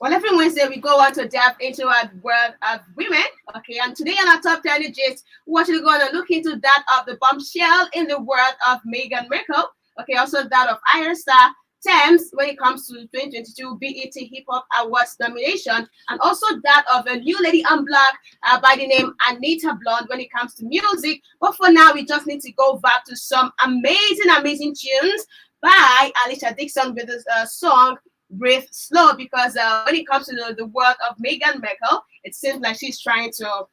Well, every Wednesday we go on to delve into our world of women. Okay, and today on our top 10 gist, we're actually going to look into that of the bombshell in the world of Meghan Markle. Okay, also that of Iron Star Tems when it comes to 2022 BET Hip Hop Awards nomination, and also that of a new lady on block by the name Anita Blonde when it comes to music. But for now, we just need to go back to some amazing tunes by Alicia Dixon with the song Breathe Slow, because when it comes to the world of Meghan Markle, it seems like she's trying to,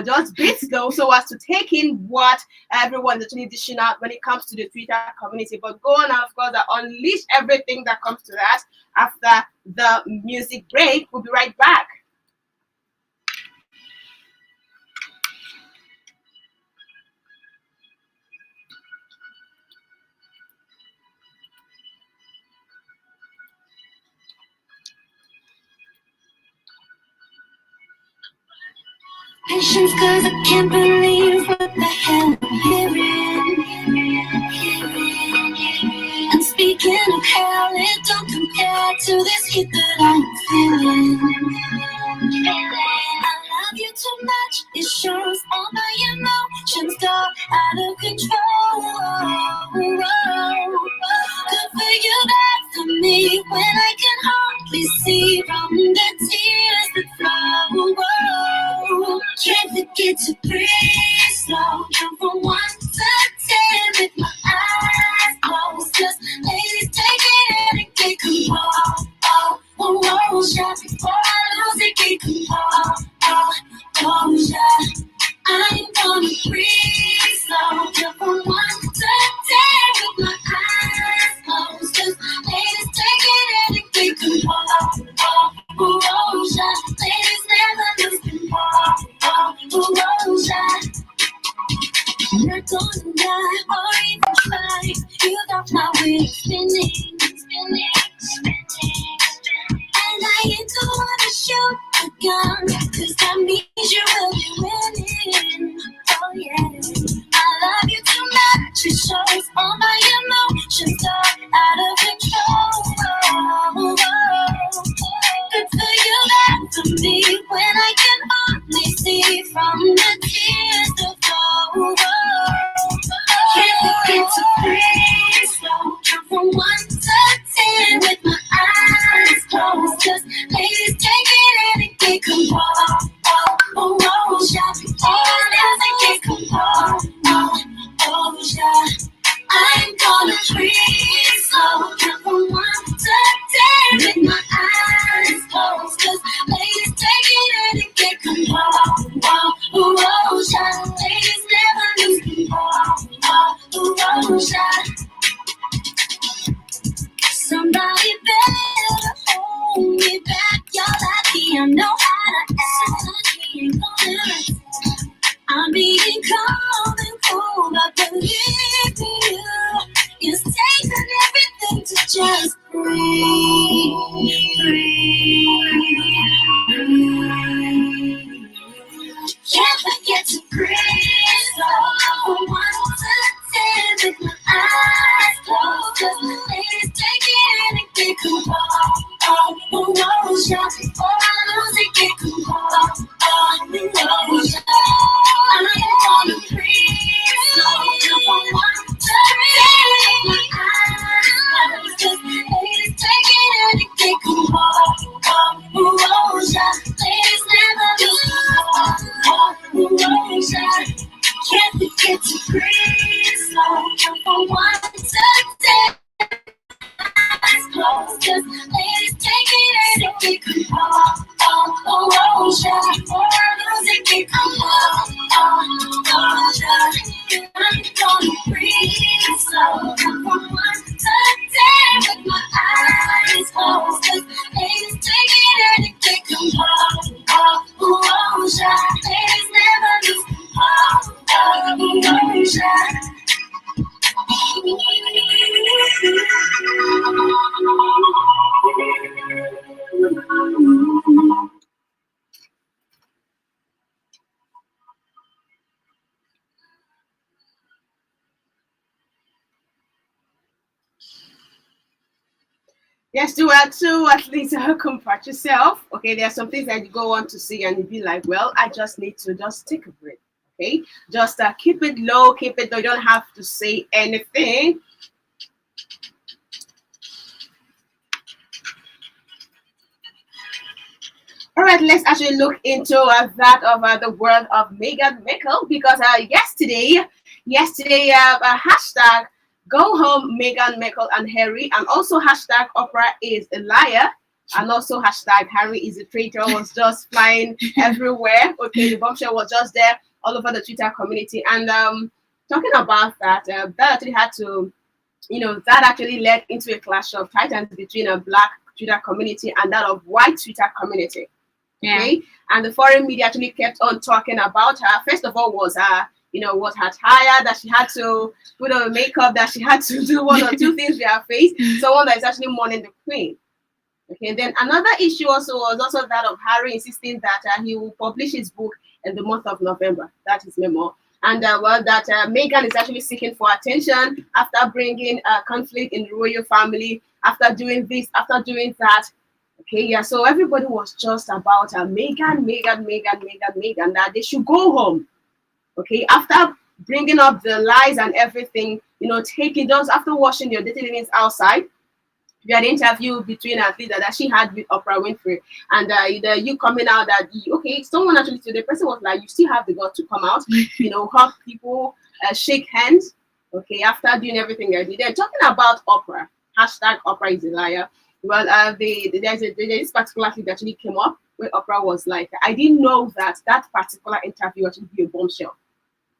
just breathe slow so as to take in what everyone is actually dishing out when it comes to the Twitter community. But go on, of course, unleash everything that comes to that after the music break. We'll be right back. Patience, cause I can't believe what the hell I'm hearing. And speaking of hell, it don't compare to this heat that I'm feeling. I love you too much, it shows all my emotions go out of control. Good for you, bad for me, when I can hardly see from the tears that flow. Can't forget to breathe slow, count from 1 to 10 with my eyes closed. Just ladies, take it in and get composed. Shot before I lose it, get composed. I'm gonna breathe slow, count from 1 to 10 with my eyes closed. Just ladies, take it in and get composed. Ladies never lose control. I'm not gonna die or even try. You got my wheel spinning. And I ain't the one to shoot a gun, cause that means you will be winning. Oh yeah, I love you too much, it shows all my emotions are out of control. Good for you, bad for me, when I can only see from the tears that flow. Can't forget to breathe slow, count from 1 to 10 with my eyes closed. Just ladies, take it in and get composed. Shot before I get composed. I'm gonna breathe slow, count from 1 to 10 with my eyes closed. Cause ladies, take it in and get composed. Ladies never lose composed. Somebody better hold me back. You're lucky I know how to act. He ain't gonna listen. I'm being calm and cool, but believe me, it's taking everything to just breathe. Can't forget to breathe. So 1 to 10 with my eyes closed. Just ladies, take it in and get composed. Shot before I lose it, get composed. I'm gonna breathe. So 1 to 10 with my eyes closed. Just ladies, take it in and get composed. Ladies never lose. Can't forget to breathe slow, count from 1 to 10. Eyes closed, just ladies, take it in and get composed. Before I lose it, get composed. I'm gonna breathe slow, count from 1 to 10 with my eyes closed. Just ladies, take it in and get composed. Ladies never lose composure. Yes, do it too. At least comfort yourself. Okay, there are some things that you go on to see and you be like, well, I just need to just take a break. Okay, just keep it low, keep it low. You don't have to say anything. All right, let's actually look into that of the world of Meghan Markle because yesterday, hashtag go home Meghan Markle and Harry, and also hashtag Oprah is a liar, and also hashtag Harry is a traitor was just flying everywhere. Okay, the bombshell was just there all over the Twitter community, and talking about that, that actually had to, that actually led into a clash of titans between a black Twitter community and that of white Twitter community. Okay, yeah. And the foreign media actually kept on talking about her. First of all, was was her tire, that she had to put on makeup, that she had to do one or two things with her face. Someone that is actually mourning the queen. Okay, then another issue also was also that of Harry insisting that he will publish his book in the month of November. That is memoir. And that Meghan is actually seeking for attention after bringing conflict in the royal family, after doing this, after doing that. Okay, yeah, so everybody was just about Meghan, that they should go home. Okay, after bringing up the lies and everything, taking just after washing your dirty linens outside. You had an interview between Lisa that she had with Oprah Winfrey, and you coming out that someone actually today the person was like, you still have the guts to come out, hug people, shake hands, okay, after doing everything I did. Then talking about Oprah, hashtag Oprah is a liar. Well, there's this particular thing that actually came up where Oprah was like, I didn't know that particular interview actually be a bombshell.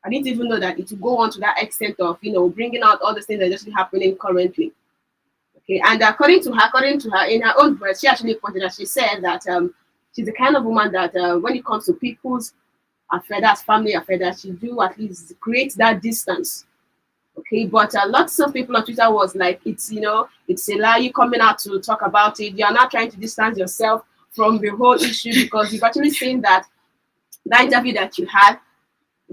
I didn't even know that it would go on to that extent of bringing out all the things that are actually happening currently. Okay, and according to her, in her own words, she actually pointed out, she said that she's the kind of woman that when it comes to people's affairs, family affairs, she do at least create that distance. Okay, but lots of people on Twitter was like, it's a lie, you coming out to talk about it. You're not trying to distance yourself from the whole issue because you've actually seen that interview that you had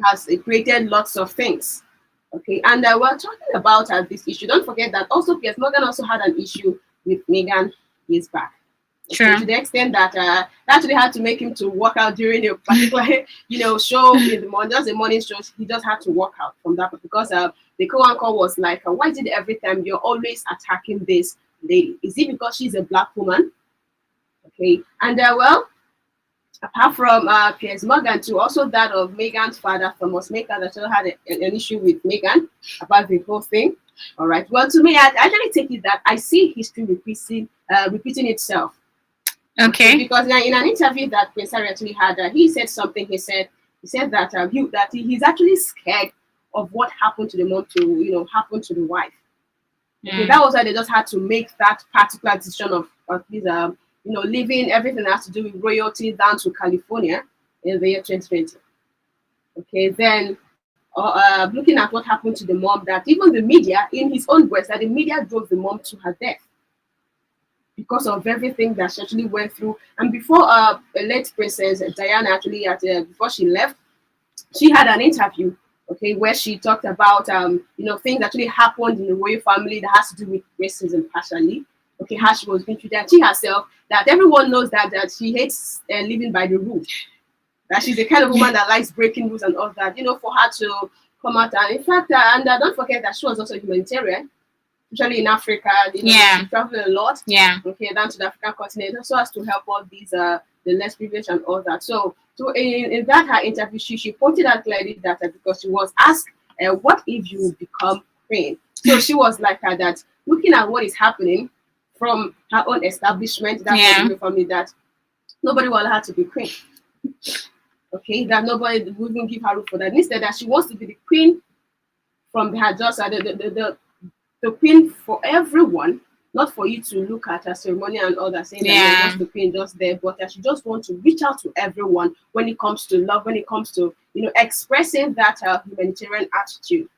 has created lots of things. Okay, and we're talking about this issue. Don't forget that also Piers Morgan also had an issue with Meghan his back. Okay, sure. To the extent that that actually had to make him to work out during a particular show in the morning, just the morning show. He just had to work out from that because the co-anchor was like, why is it every time you're always attacking this lady? Is it because she's a black woman? Okay, and well, apart from Piers Morgan, too, also that of Meghan's father, Thomas Maker, that also had an issue with Meghan about the whole thing. All right. Well, to me, I actually take it that I see history repeating itself. Okay. Because in an interview that Prince Harry actually had, he said something. He said that he's actually scared of what happened to the mom to happen to the wife. Okay, that was why they just had to make that particular decision of these leaving everything that has to do with royalty down to California in the year 2020. Okay, then looking at what happened to the mom, that even the media, in his own words, that the media drove the mom to her death because of everything that she actually went through. And before late Princess Diana actually, before she left, she had an interview, okay, where she talked about things that actually happened in the royal family that has to do with racism partially. Okay, how she was being treated. She herself, that everyone knows that she hates living by the rules. That she's the kind of woman that likes breaking rules and all that. For her to come out and, in fact, don't forget that she was also a humanitarian, especially in Africa. She traveled a lot. Yeah. Okay, down to the African continent, so as to help all these the less privileged and all that. So in that her interview, she pointed out clearly that because she was asked, what if you become queen? So she was like that, looking at what is happening from her own establishment, that's for me, that nobody will allow her to be queen. Okay, that nobody will even give her room for that. Instead, that she wants to be the queen from her just the queen for everyone, not for you to look at her ceremony and all that, saying that you're just the queen just there, but that she just wants to reach out to everyone when it comes to love, when it comes to expressing that humanitarian attitude.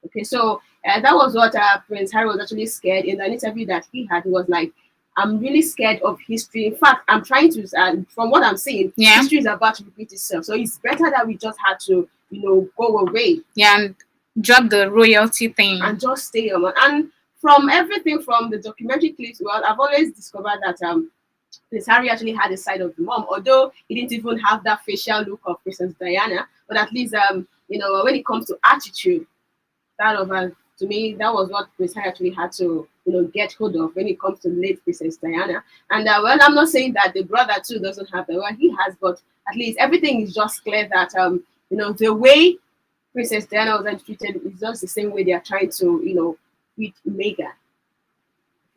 Okay, so that was what Prince Harry was actually scared in an interview that he had. He was like, I'm really scared of history. In fact, I'm trying to, from what I'm seeing, history is about to repeat itself. So it's better that we just had to, go away. Yeah, and drop the royalty thing. And just stay on. And from everything from the documentary clips, well, I've always discovered that Prince Harry actually had a side of the mom, although he didn't even have that facial look of Princess Diana. But at least, when it comes to attitude, that of to me, that was what Prince Harry actually had to, get hold of when it comes to late Princess Diana. And well, I'm not saying that the brother too doesn't have the one he has, but at least everything is just clear that the way Princess Diana was treated is just the same way they are trying to, treat Meghan.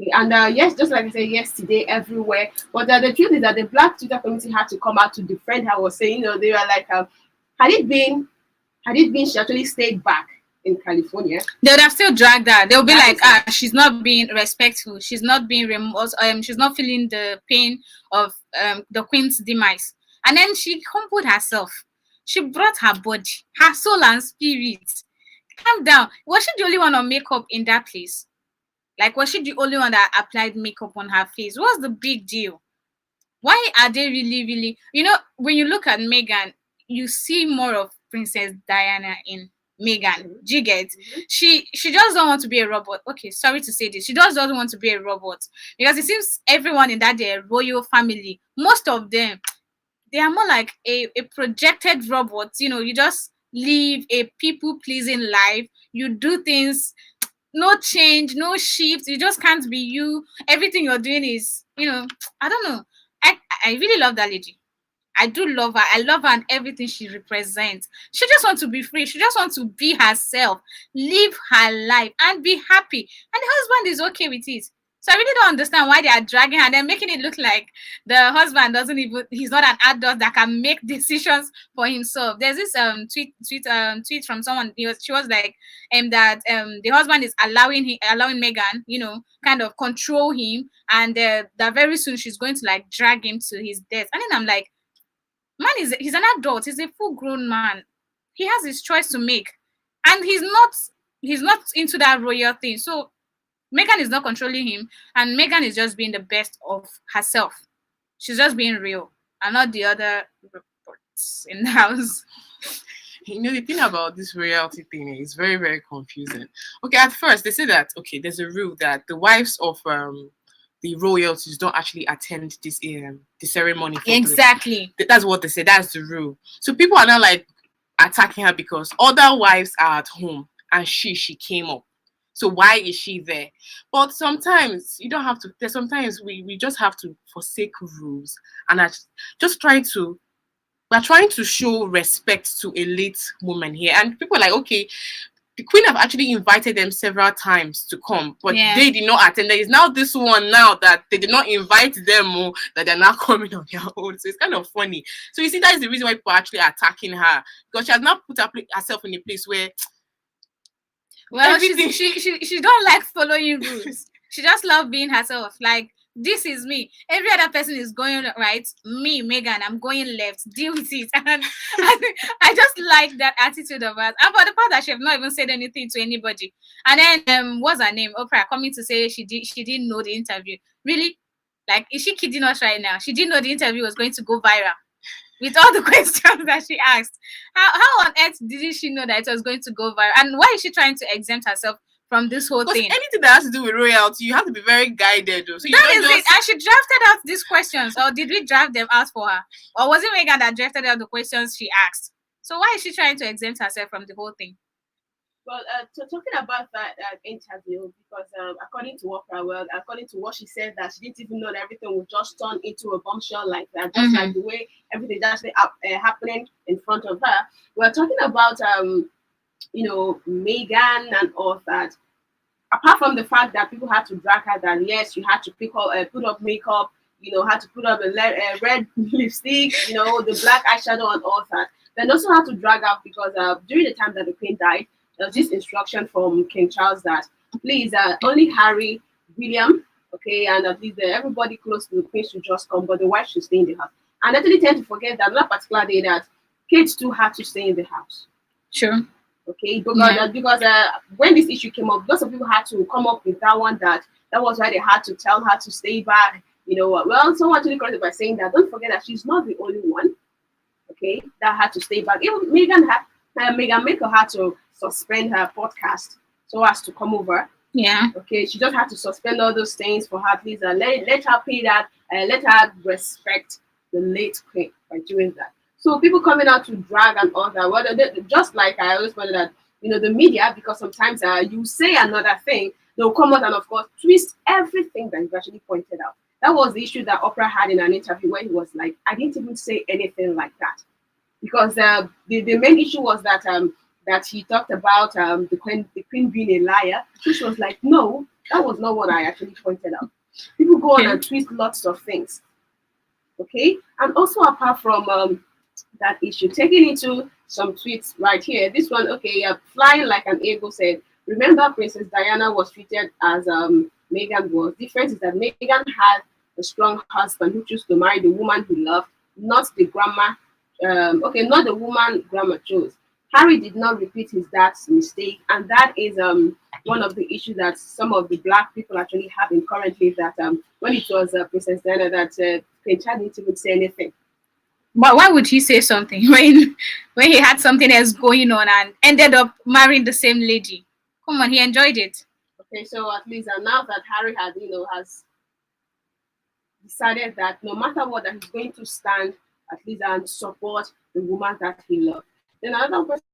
And yes, just like I said yesterday, everywhere. But the truth is that the Black Twitter community had to come out to defend her. Was saying, they were like, had it been she actually stayed back in California, they would have still dragged her. They'll be like, she's not being respectful. She's not being remorse. She's not feeling the pain of the queen's demise. And then she humbled herself. She brought her body, her soul and spirit. Calm down. Was she the only one on makeup in that place? Like, was she the only one that applied makeup on her face? What's the big deal? Why are they really, when you look at Meghan, you see more of Princess Diana in Meghan. Do you get? She just don't want to be a robot. Okay, sorry to say this. She just doesn't want to be a robot. Because it seems everyone in that royal family, most of them, they are more like a projected robot. You just live a people-pleasing life. You do things, no change, no shift. You just can't be you. Everything you're doing is, I don't know. I really love that lady. I do love her. I love her and everything she represents. She just wants to be free. She just wants to be herself, live her life, and be happy. And the husband is okay with it. So I really don't understand why they are dragging her and then making it look like the husband he's not an adult that can make decisions for himself. There's this tweet from someone. She was like, that the husband is allowing Meghan, kind of control him, and that very soon she's going to like drag him to his death. And then I'm like, man, he's an adult. He's a full-grown man. He has his choice to make, and he's not into that royal thing. So Meghan is not controlling him, and Meghan is just being the best of herself. She's just being real, and not the other reports in the house. The thing about this royalty thing is very, very confusing. Okay, at first they say that there's a rule that the wives of the royalties don't actually attend this the ceremony. Exactly. That's what they say. That's the rule. So people are now like attacking her because other wives are at home and she came up. So why is she there? But sometimes you don't have to. Sometimes we just have to forsake rules and we're trying to show respect to a late woman here. And people are like, okay, the queen have actually invited them several times to come, but they did not attend. There is now this one now that they did not invite them, that they're now coming on their own. So it's kind of funny. So you see, that is the reason why people are actually attacking her, because she has not put herself in a place where she don't like following rules. She just loves being herself. Like, this is me. Every other person is going right. Me, Meghan, I'm going left. Deal with it. And I just like that attitude of us. And for the part that she have not even said anything to anybody. And then what's her name? Oprah coming to say she didn't know the interview. Really? Like, is she kidding us right now? She didn't know the interview was going to go viral. With all the questions that she asked. How on earth did she know that it was going to go viral? And why is she trying to exempt herself from this whole thing? Anything that has to do with royalty, you have to be very guided. So that is it. And she drafted out these questions. Or did we draft them out for her? Or was it Meghan that drafted out the questions she asked? So why is she trying to exempt herself from the whole thing? Well, so talking about that interview, because according to what she said, that she didn't even know that everything would just turn into a bombshell like that, just like the way everything just happening in front of her. We're talking about Meghan and all that. Apart from the fact that people had to drag her, that yes, you had to put up makeup, had to put up a red lipstick, the black eyeshadow and all that. Then also had to drag her because during the time that the queen died, there was this instruction from King Charles that please only Harry, William, and at least everybody close to the queen should just come, but the wife should stay in the house. And I actually tend to forget that on that particular day that Kate too had to stay in the house. Sure. Okay, because when this issue came up, lots of people had to come up with that one that was why they had to tell her to stay back. Well, someone actually corrected by saying that don't forget that she's not the only one, that had to stay back. Even Meghan Markle had to suspend her podcast so as to come over Yeah. Okay, she just had to suspend all those things for her, at least let her pay that, let her respect the late queen by doing that. So people coming out to drag and all that, well, just like I always find that, the media, because sometimes you say another thing, they'll come out and of course twist everything that you've actually pointed out. That was the issue that Oprah had in an interview where he was like, I didn't even say anything like that. Because the main issue was that he talked about the queen being a liar. So she was like, no, that was not what I actually pointed out. People go on and twist lots of things. Okay, and also apart from that issue, taking into some tweets right here. This one, okay, flying like an eagle said, remember Princess Diana was treated as Meghan was. Difference is that Meghan had a strong husband who chose to marry the woman he loved, not the grandma. Not the woman grandma chose. Harry did not repeat his dad's mistake, and that is one of the issues that some of the black people actually having currently. That when it was Princess Diana, that Queen Charles didn't even say anything. But why would he say something when he had something else going on and ended up marrying the same lady? Come on, he enjoyed it. Okay, so at least now that Harry has decided that no matter what, that he's going to stand at least and support the woman that he loves. Then another person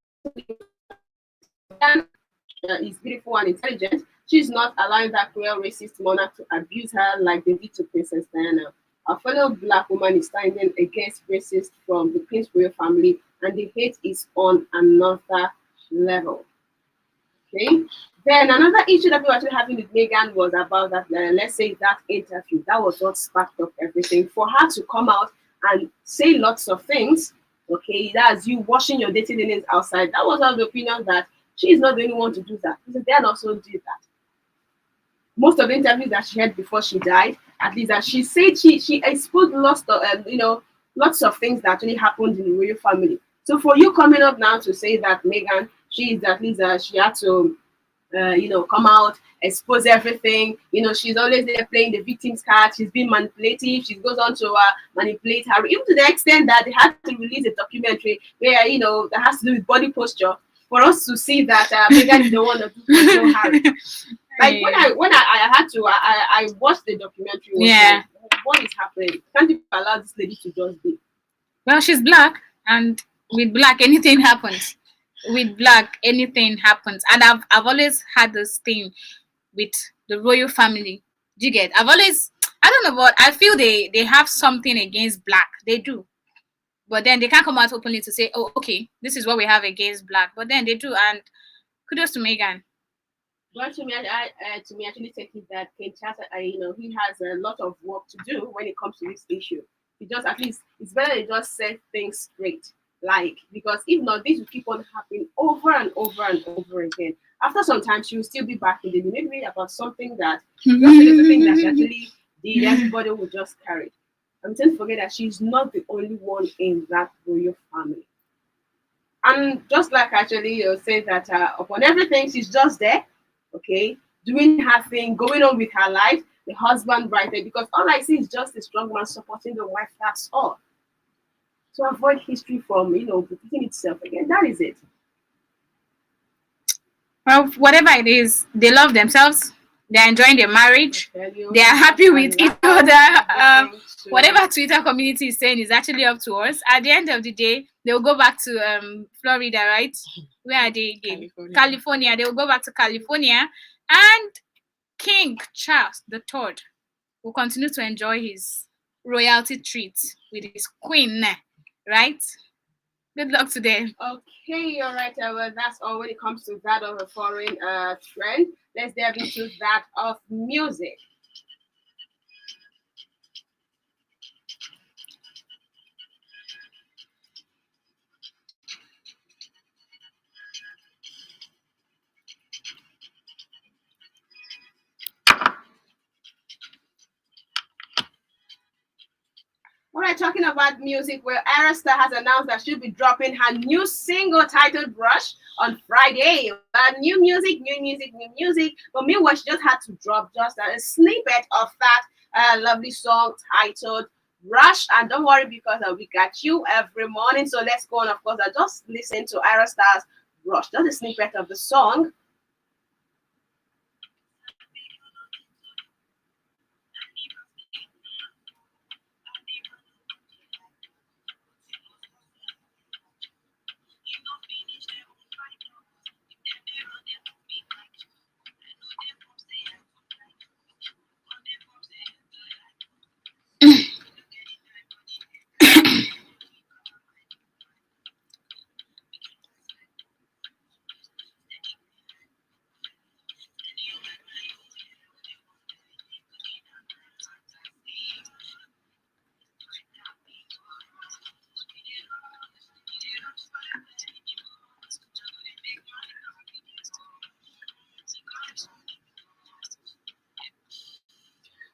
is beautiful and intelligent. She's not allowing that cruel racist monarch to abuse her like they did to Princess Diana. A fellow black woman is standing against racists from the Prince Royal family, and the hate is on another level. Okay. Then another issue that we were actually having with Meghan was about that, let's say that interview. That was what sparked up everything. For her to come out and say lots of things, okay, that's you washing your dirty linens outside. That was of the opinion that she is not the only one to do that. Because they also did that. Most of the interviews that she had before she died, at least that she said she exposed lots of things that actually happened in the royal family. So for you coming up now to say that Meghan, she is at least she had to come out, expose everything. She's always there playing the victim's card. She's being manipulative. She goes on to manipulate her, even to the extent that they had to release a documentary where that has to do with body posture for us to see that Meghan is the one that control Harry. Like when I had to, I watched the documentary. Yeah. Like, what is happening? Can't you allow this lady to just be? Well, she's black, and with black, anything happens. With black, anything happens. And I've always had this thing with the royal family. Do you get? I don't know, but I feel they have something against black. They do. But then they can't come out openly to say, oh, okay, this is what we have against black. But then they do, and kudos to Meghan. But to me, actually take it that King Charles, he has a lot of work to do when it comes to this issue. He just, at least, it's better to just set things straight. Because if not, this will keep on happening over and over and over again. After some time, she will still be back in the maybe about something that, just the thing that she actually did, everybody will just carry it. And don't forget that she's not the only one in that royal family. And just like actually you say that upon everything, she's just there, okay, doing her thing, going on with her life, the husband right there, because all I see is just a strong man supporting the wife, that's all. To avoid history from, repeating itself again, that is it. Well, whatever it is, they love themselves. They're enjoying their marriage. They are happy with each other. Whatever Twitter community is saying is actually up to us. At the end of the day, they will go back to Florida, right? Where are they again? California. They will go back to California, and King Charles III will continue to enjoy his royalty treats with his queen, right? Good luck to them. Okay, all right. Well, that's all when it comes to that of a foreign trend. Let's delve into that of music. All right, talking about music, where Arianas has announced that she'll be dropping her new single titled Rush on Friday. New music, new music, new music. But meanwhile, she just had to drop just a snippet of that lovely song titled Rush. And don't worry, because we got you every morning. So let's go on, of course, just listen to Arianas' Rush. Just a snippet of the song.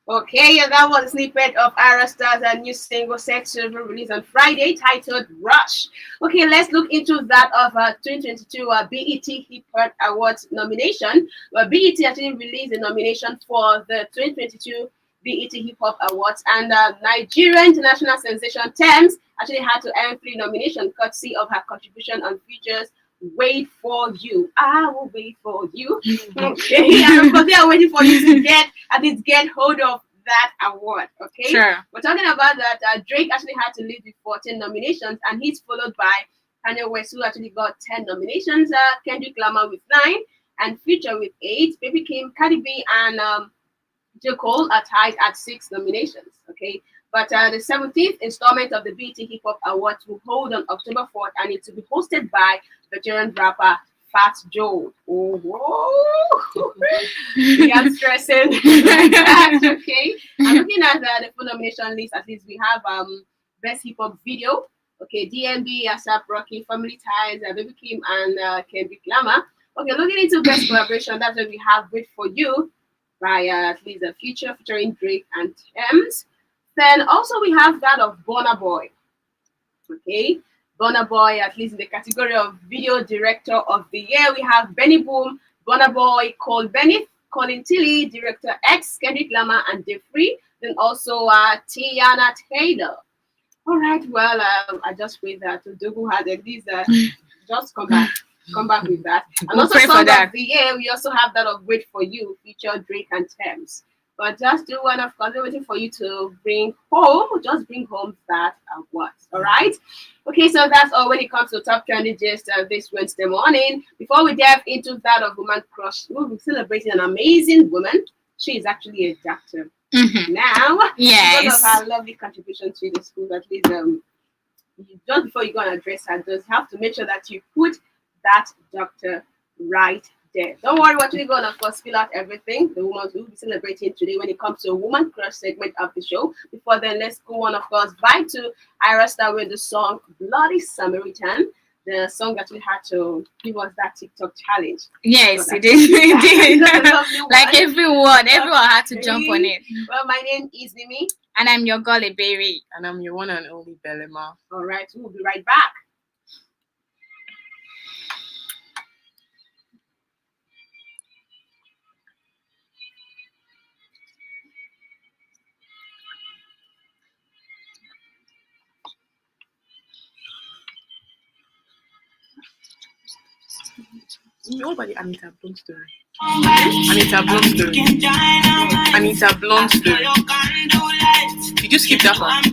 Okay, and that was a snippet of Arianas' new single set to be released on Friday titled Rush. Okay, let's look into that of 2022 BET Hip Hop Awards nomination. Well, BET actually released a nomination for the 2022 BET Hip Hop Awards, and Nigerian international sensation Tems actually had to earn 3 nominations courtesy of her contribution on features Wait For You. I will wait for you. Okay, and of course, they are waiting for you to get hold of that award. Okay, Sure. we're talking about that. Drake actually had to lead with 14 nominations, and he's followed by Kanye West, who actually got 10 nominations. Kendrick Lamar with 9, and Future with 8. Baby Kim, Cardi B, and J. Cole are tied at 6 nominations. Okay, but the 17th installment of the BET Hip Hop Awards will hold on October 4th, and it's to be hosted by veteran rapper Fat Joe. Oh, whoa. We are stressing. Okay, I'm looking at the full nomination list. At least we have Best Hip Hop Video. Okay, DMB, ASAP Rocky, Family Ties, Baby Kim, and Kendrick Lamar. Okay, looking into Best Collaboration, that's where we have Wait For You by at least a Future featuring Drake and Tems. Then also we have that of Burna Boy. Okay, Burna Boy, at least in the category of Video Director of the Year, we have Benny Boom, Burna Boy, Cole Bennett, Colin Tilley, Director X, Kendrick Lamar, and Defree. Then also Tiana Taylor. All right, well, I just wait that Dogu had at least just come back with that. And also Song of the Year, we also have that of Wait For You, feature Drake and Tems. But just do one, of course, waiting for you to bring home that award. All right. Okay, so that's all when it comes to top trending gist this Wednesday morning. Before we delve into that of Woman Crush, we'll be celebrating an amazing woman. She is actually a doctor now. Yes. Because of her lovely contribution to the school, at least just before you go and address her, just have to make sure that you put that doctor right there. Don't worry, we're actually going to, of course, spill out everything the woman will be celebrating today when it comes to a Woman Crush segment of the show. Before then, let's go on, of course, back to Arianas with the song Bloody Samaritan. The song actually had to give us that TikTok challenge. Yes, so it did. Like everyone had to jump on it. Well, my name is Mimi. And I'm your girl, Berry. And I'm your one and only Belema. All right, we'll be right back. What about the Anita Blonde story? Anita Blonde story. Anita Blonde story. Did you skip that one?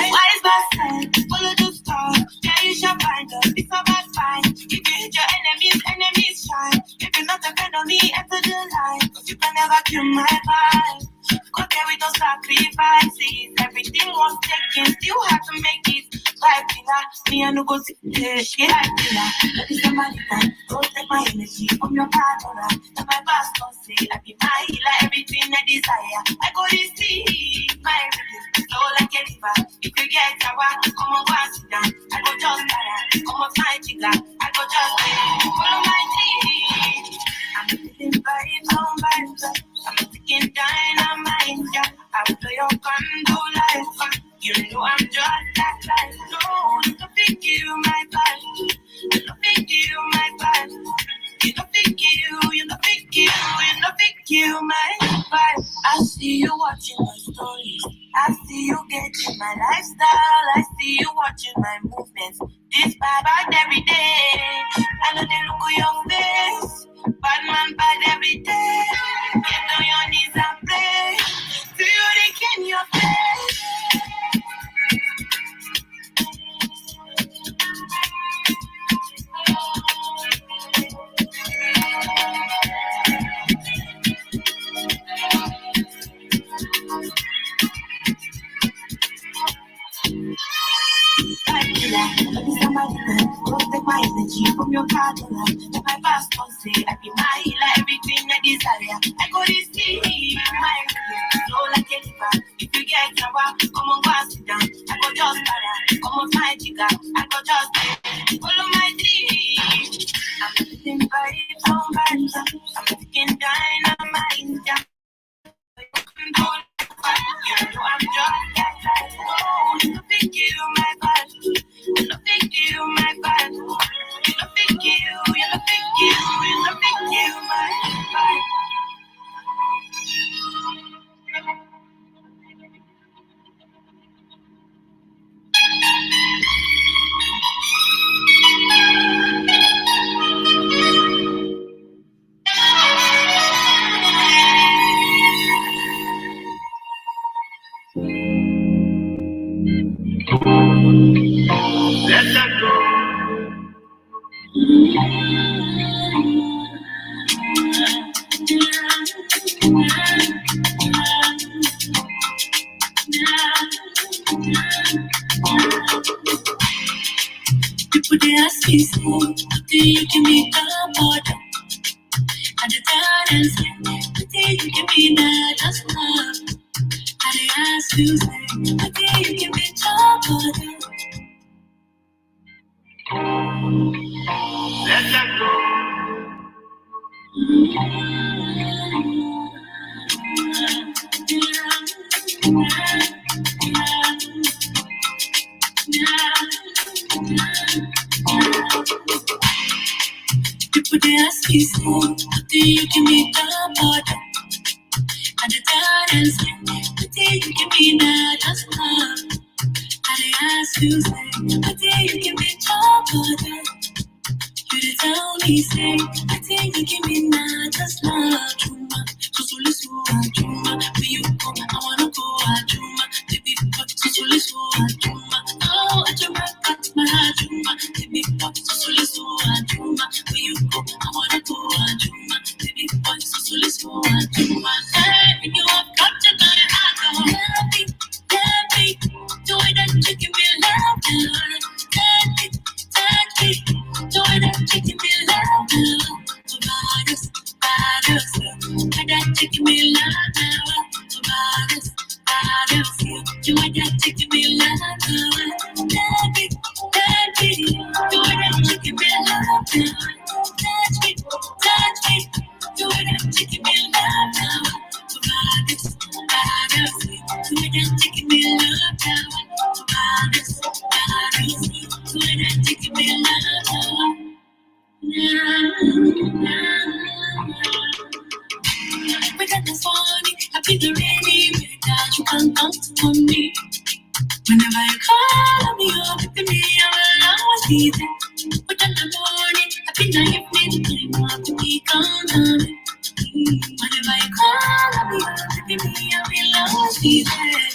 Wise bastard, follow the star. Yeah, you shall find us. It's about fine. If you hit your enemies shine. If you're not a friend of me, enter the line. You can never kill my vibe. Go there with no sacrifices. Everything was taken, still had to make it. Vibe killer, me and no go see. Yeah, vibe killer. Let me somebody time. Don't take my energy from your partner. Now my past don't say I be my healer. Everything I desire, I go receive my rhythm. Flow like a river. If you get sour, come on, go and sit down. I go just para. Come on, my chica. I go just follow my lead. I'm feeling vibes on vibes. I'm taking dynamite. Yeah, I'll blow your condo life. You know I'm just that life. No, you don't think you my vibe. You don't think you my vibe. You don't think you don't think you my vibe. I see you watching my stories. I see you getting my lifestyle. I see you watching my movements. This vibe out every day. I know they look at your face. Bad man bad every day. Get on your knees and pray. Do you they in your face? Don't take my energy from your partner. Let my past don't say I be my healer, everything I desire. I go to see my rhythm, flow like a river. If you get sour, come on, go and sit down. I go just para, come on, my chica. I go just People they ask me, say, what do you give me the border? And the talents, what do you give me the just love? And they ask you, say, what do you give me the border? Let that go. People they ask me, say, what do you give me the border? And the talents, what do you give me the just love? And they ask you, say, what do you give me the border? You dey tell me, say, I think you give me not just love, Juma. So listen, Juma. Where you go, I wanna go, Juma. Baby, but so listen, Juma. Oh, Juma, got my heart, Juma. Baby, but so listen, Juma. Where you go, I wanna go, Juma. Baby, but so listen, Juma. Hey, you have captured my heart, oh. Let me, do it and you give me love, let me, do it and you give me love, baddest, do it and you give me love, baddest, do it and you give me love, let me, do it and you give me love, let me, do it and you give me love, baddest, do it and you give me love, baddest, do it and you give me love. We got this funny, I be the ready that you can count on me. Whenever you call me up with me, I will always be there. But in the morning, I be the evening, I have to be count on me. Whenever you call me up with me, I will always be there.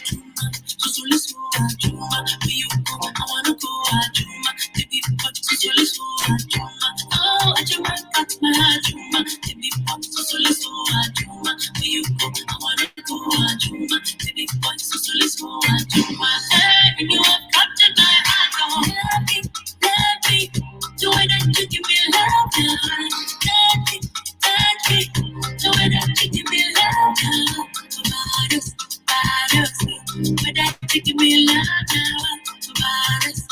So listen, Juma, where you go, I wanna go, Juma. Baby, but so listen, Juma. Oh, Juma, got my heart, Juma. Baby, but so listen, Juma. Where you go, I wanna go, Juma. Baby, but so listen, Juma. Hey, you have captured my heart, oh. Let me, do it and you give me love, let me, do it and you give me love, baddest, with that taking me love, baddest,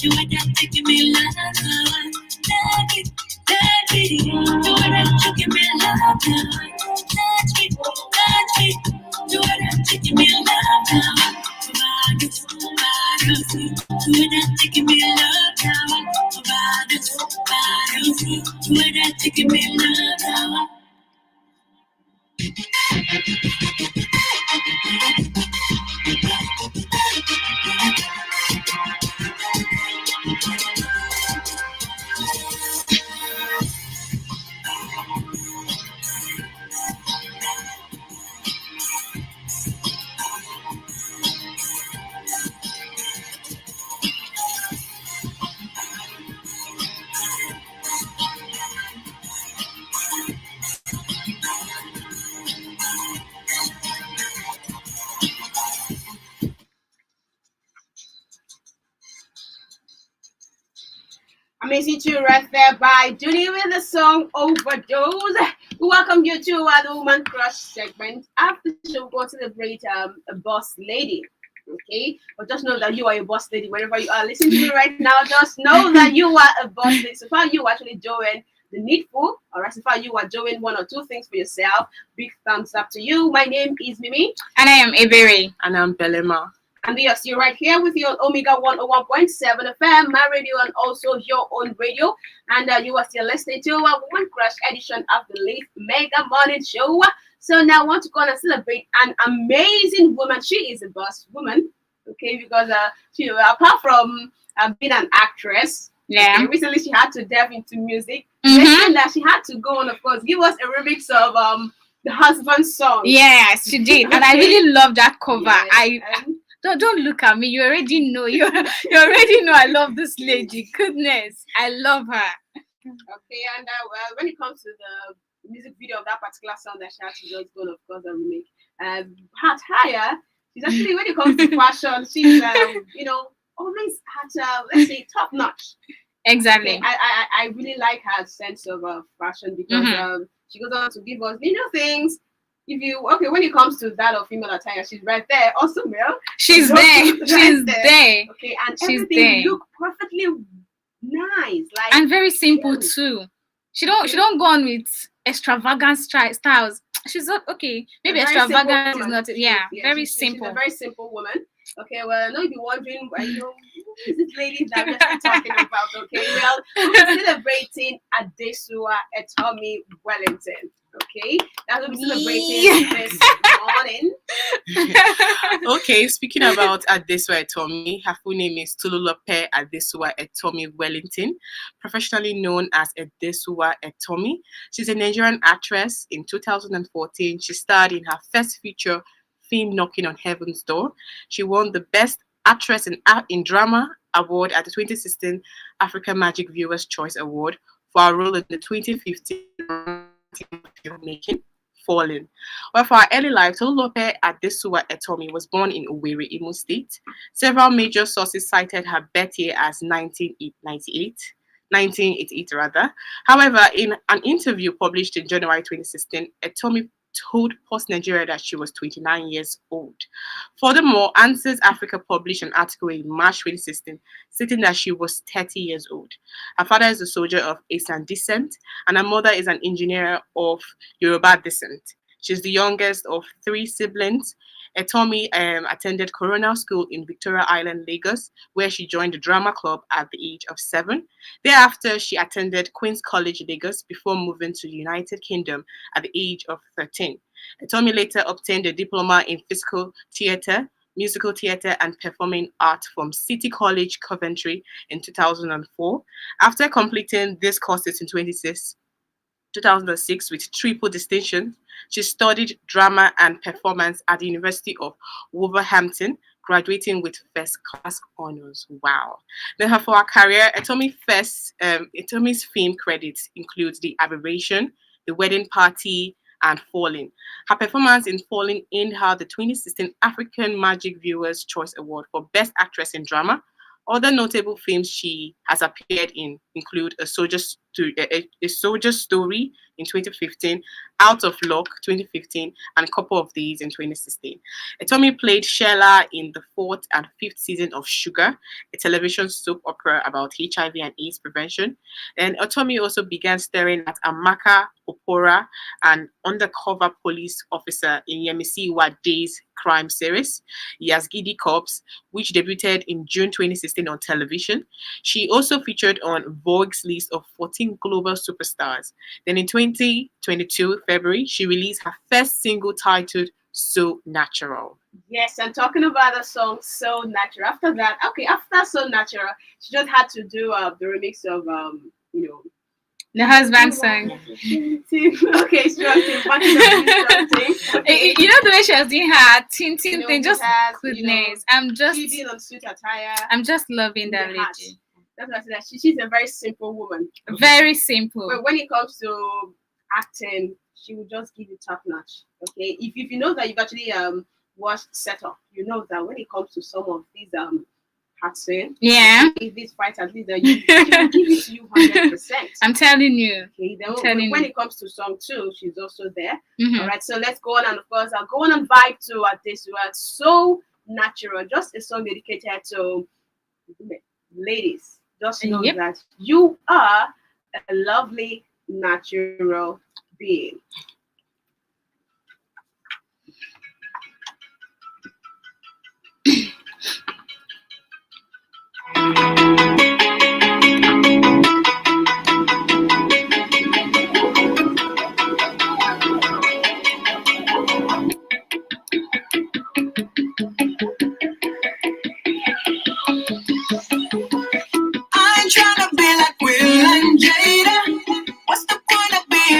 you with that taking me love, let me, do it and you give me love, let me, do it and you give me love, baddest, do it and you give me love, baddest, do it and you give me love. Amazing tune right there by Judy with the song Overdose. We welcome you to the Woman Crush segment. After the show, we're going to celebrate a boss lady. Okay? But just know that you are a boss lady. Wherever you are listening to me right now, just know that you are a boss lady. So far, you are actually doing the needful. Or so far, you are doing one or two things for yourself. Big thumbs up to you. My name is Mimi. And I am Ebere. And I'm Belema. And yes, you're right here with you on Omega 101.7 FM, my radio, and also your own radio. And you are still listening to a Woman Crush edition of the late Mega Morning Show. So now I want to go and celebrate an amazing woman. She is a boss woman, okay, because she, apart from being an actress, yeah, okay, recently she had to delve into music. And that she had to go and, of course, give us a remix of the husband's song. Yes, she did. And I really love that cover. Yes, Don't look at me. You already know. You already know I love this lady. Goodness, I love her. Okay, and when it comes to the music video of that particular song that she had to just go, of course, and remake, Hat Higher, she's actually, when it comes to fashion, she's, always at, let's say, top notch. Exactly. Okay, I really like her sense of fashion because she goes on to give us things. When it comes to that of female attire, she's right there. Also male, she's there. She's there. Okay, and she's everything there. Look perfectly nice, like, and very simple too. She don't go on with extravagant styles. She's not okay. Maybe extravagant is not. Yeah, very simple. She's a very simple woman. Okay, well, I know you'll be wondering, who is this lady that we're talking about? Okay, well, we're celebrating Adesua Etomi Wellington. Okay, that's what we're celebrating this morning. Okay, speaking about Adesua Etomi, her full name is Tolulope Adesua Etomi Wellington, professionally known as Adesua Etomi. She's a Nigerian actress. In 2014, she starred in her first feature film, Knocking on Heaven's Door. She won the Best Actress in Drama award at the 2016 African Magic Viewers' Choice Award for her role in the 2015 filmmaking Fallen. Well, for her early life, Tolulope Adesua Etomi was born in Owerri, Imo State. Several major sources cited her birth year as 1988 rather. However, in an interview published in January 2016, Etomi told Post Nigeria that she was 29 years old. Furthermore, Answers Africa published an article in March 2016 stating that she was 30 years old. Her father is a soldier of Esan descent, and her mother is an engineer of Yoruba descent. She's the youngest of 3 siblings. Etomi attended Coronal School in Victoria Island, Lagos, where she joined the drama club at the age of 7. Thereafter, she attended Queen's College, Lagos, before moving to the United Kingdom at the age of 13. Etomi later obtained a diploma in physical theatre, musical theatre, and performing art from City College, Coventry in 2004. After completing these courses in 2006 with triple distinction, she studied drama and performance at the University of Wolverhampton, graduating with first class honors. Wow. Then for her career, Etomi's film credits include The Aberration, The Wedding Party, and Falling. Her performance in Falling earned her the 2016 African Magic Viewers' Choice Award for Best Actress in Drama. Other notable films she has appeared in include A Soldier's Story in 2015, Out of Luck 2015, and a couple of these in 2016. Etomi played Sheila in the 4th and 5th season of Sugar, a television soap opera about HIV and AIDS prevention. And Etomi also began starring as Amaka Opora, an undercover police officer in Yemisi Wade's crime series, Yazgidi Cops, which debuted in June 2016 on television. She also featured on Vogue's list of 14 global superstars. Then in 2022, February, she released her first single titled So Natural. Yes, and talking about the song So Natural. After So Natural, she just had to do the remix of the husband song. Okay, strong thing. You know the way she was doing her tin thing, just goodness. I'm just loving that lady. That's why I said that she's a very simple woman. Very simple. But when it comes to acting, she will just give you top notch. Okay, if you know that you've actually watched Setup, you know that when it comes to some of these acting, if this fight at least she will give it to you 100%. I'm telling you. Okay, then when it comes to song too, she's also there. All right, so let's go on, and of course I'll go on and vibe to Adesua. So Natural, just a song dedicated to ladies. Just know that you are a lovely natural being.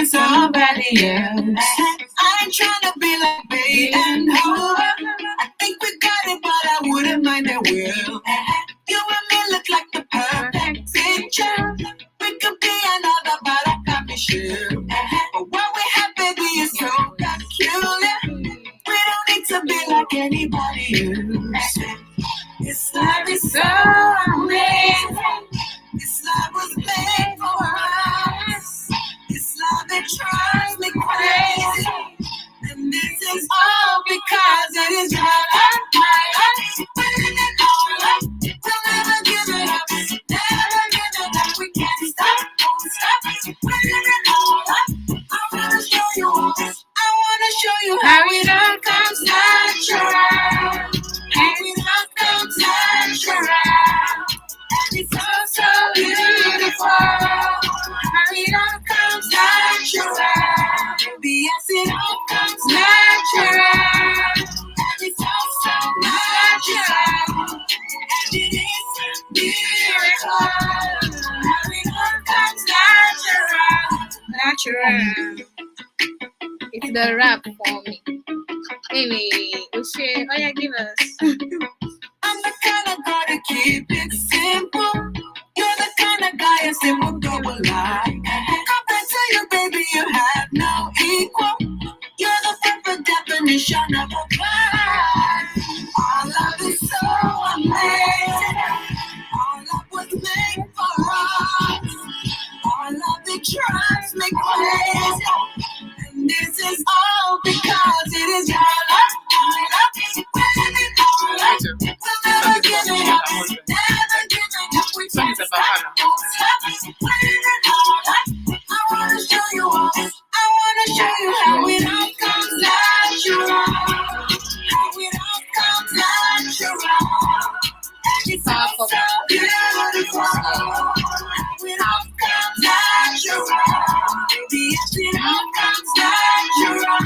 Somebody else. I ain't trying to be like Meghan and Harry. I think we got it, but I wouldn't miracle. How it all comes natural. It's the rap for me. Anyway, Ushe, oh yeah, give us. I'm the kind of guy to keep it simple. You're the kind of guy a simple girl will like. Compared to you, baby, you have no equal. You're the perfect definition of a vibe. Our love is so amazing. Our love was made for us. Our love it drives me crazy. And this is all because it is your love. Our love is winning all love. We'll never give it up. Never give it up. We can't stop. Won't stop. Winning all love. I wanna show you all. I wanna show you how it all comes natural. How it all comes natural. And it's all so beautiful. How it all comes natural. Baby, yes, it all comes natural.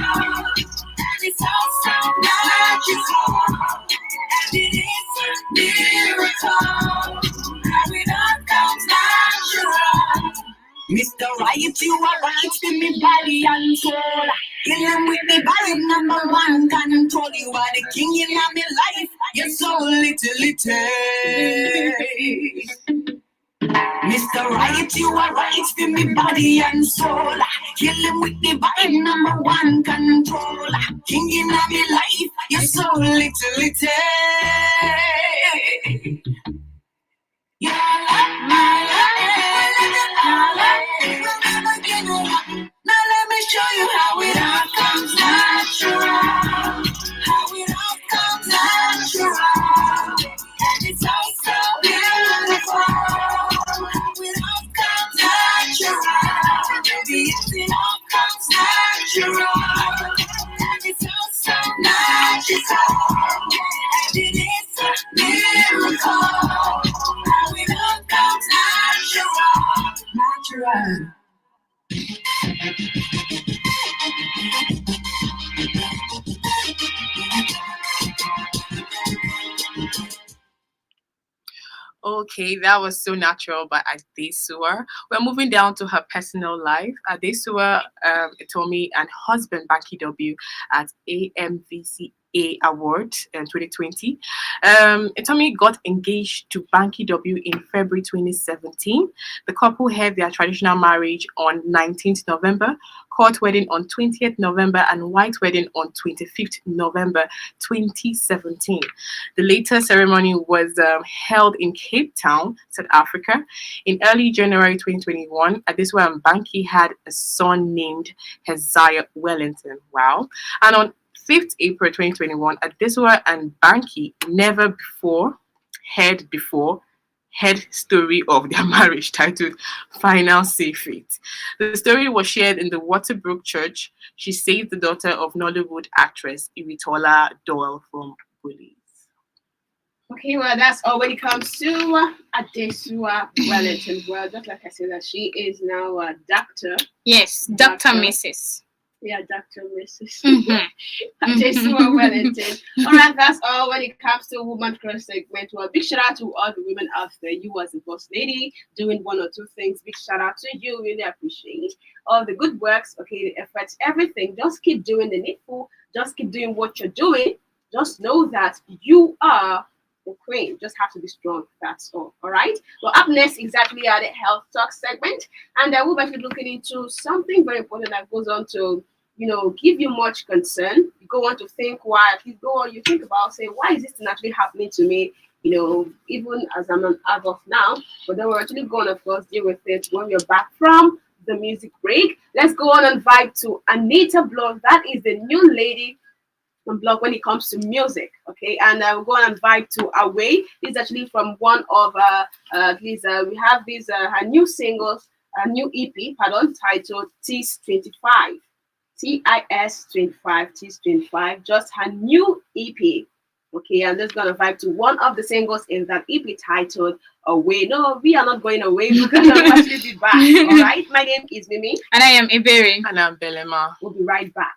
And it's all so magical. And it is a miracle. How it all comes natural. Mr. Right, you are right to me body and soul. Killing with the vibe, number one control. You are the king in my life. You're so little. Mr. Right, you are right to me body and soul. Killing with the vibe, number one control. King in my life. You're so little. Your love, my love, we'll never give it up. Now let me show you how it all comes natural. How it all comes natural. And it's all so beautiful. How it all comes natural. Baby, yes, it all comes natural. And it's all so magical. And it is a miracle. How it all comes natural. Okay, that was So Natural by Adesua. We're moving down to her personal life. Adesua Etomi and husband Banky W at AMVCA Award in 2020. Etomi got engaged to Banky W in February 2017. The couple had their traditional marriage on 19th November, court wedding on 20th November, and white wedding on 25th November 2017. The later ceremony was held in Cape Town, South Africa. In early January 2021, Adesua and Banky had a son named Hezekiah Wellington. Wow. And on 5th April 2021, Adesua and Banky never before heard story of their marriage titled Final Say Fate. The story was shared in the Waterbrook Church. She saved the daughter of Nollywood actress Iritola Doyle from bullies. Okay, well, that's all when it comes to Adesua Wellington. Well, just like I said, that she is now a doctor. Yes, Dr. Mrs. Yeah, Dr. Mrs. Mm-hmm. Adesua Wellington. All right, that's all when it comes to Woman Crush segment. Well, big shout out to all the women out there. You as a boss lady doing one or two things. Big shout out to you. Really appreciate all the good works, okay, the efforts, everything. Just keep doing the needful. Just keep doing what you're doing. Just know that you are the queen. Just have to be strong. That's all. All right. Well, up next, exactly at the health talk segment, and we'll be looking into something very important that goes on to, give you much concern. You go on to think why. You go on, you think about, say, why is this thing actually happening to me? Even as I'm an adult now. But then we're actually going to, of course, deal with it when we're back from the music break. Let's go on and vibe to Anita Blonde. That is the new lady on blog when it comes to music, okay, and we're going to vibe to Away. This is actually from one of we have these her new singles, a new EP, titled TIS 25, TIS 25, TIS 25, just her new EP, okay. I'm just gonna vibe to one of the singles in that EP titled Away. No, we are not going away. We're gonna actually be back. All right, my name is Mimi, and I am Iberi, and I'm Belema. We'll be right back.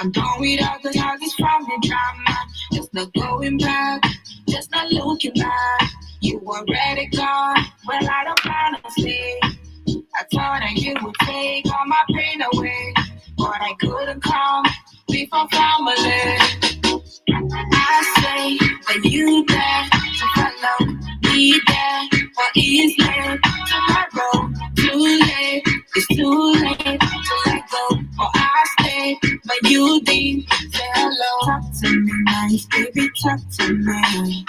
I'm done with all the houses from the drama. Just not going back, just not looking back. You already gone, well I don't plan to stay. I thought that you would take all my pain away, but I couldn't come before family. I say that you there to follow me there, but it's late tomorrow. Too late, it's too late to let go. Or I stay, but you didn't say hello. Talk to me nice, baby, talk to me.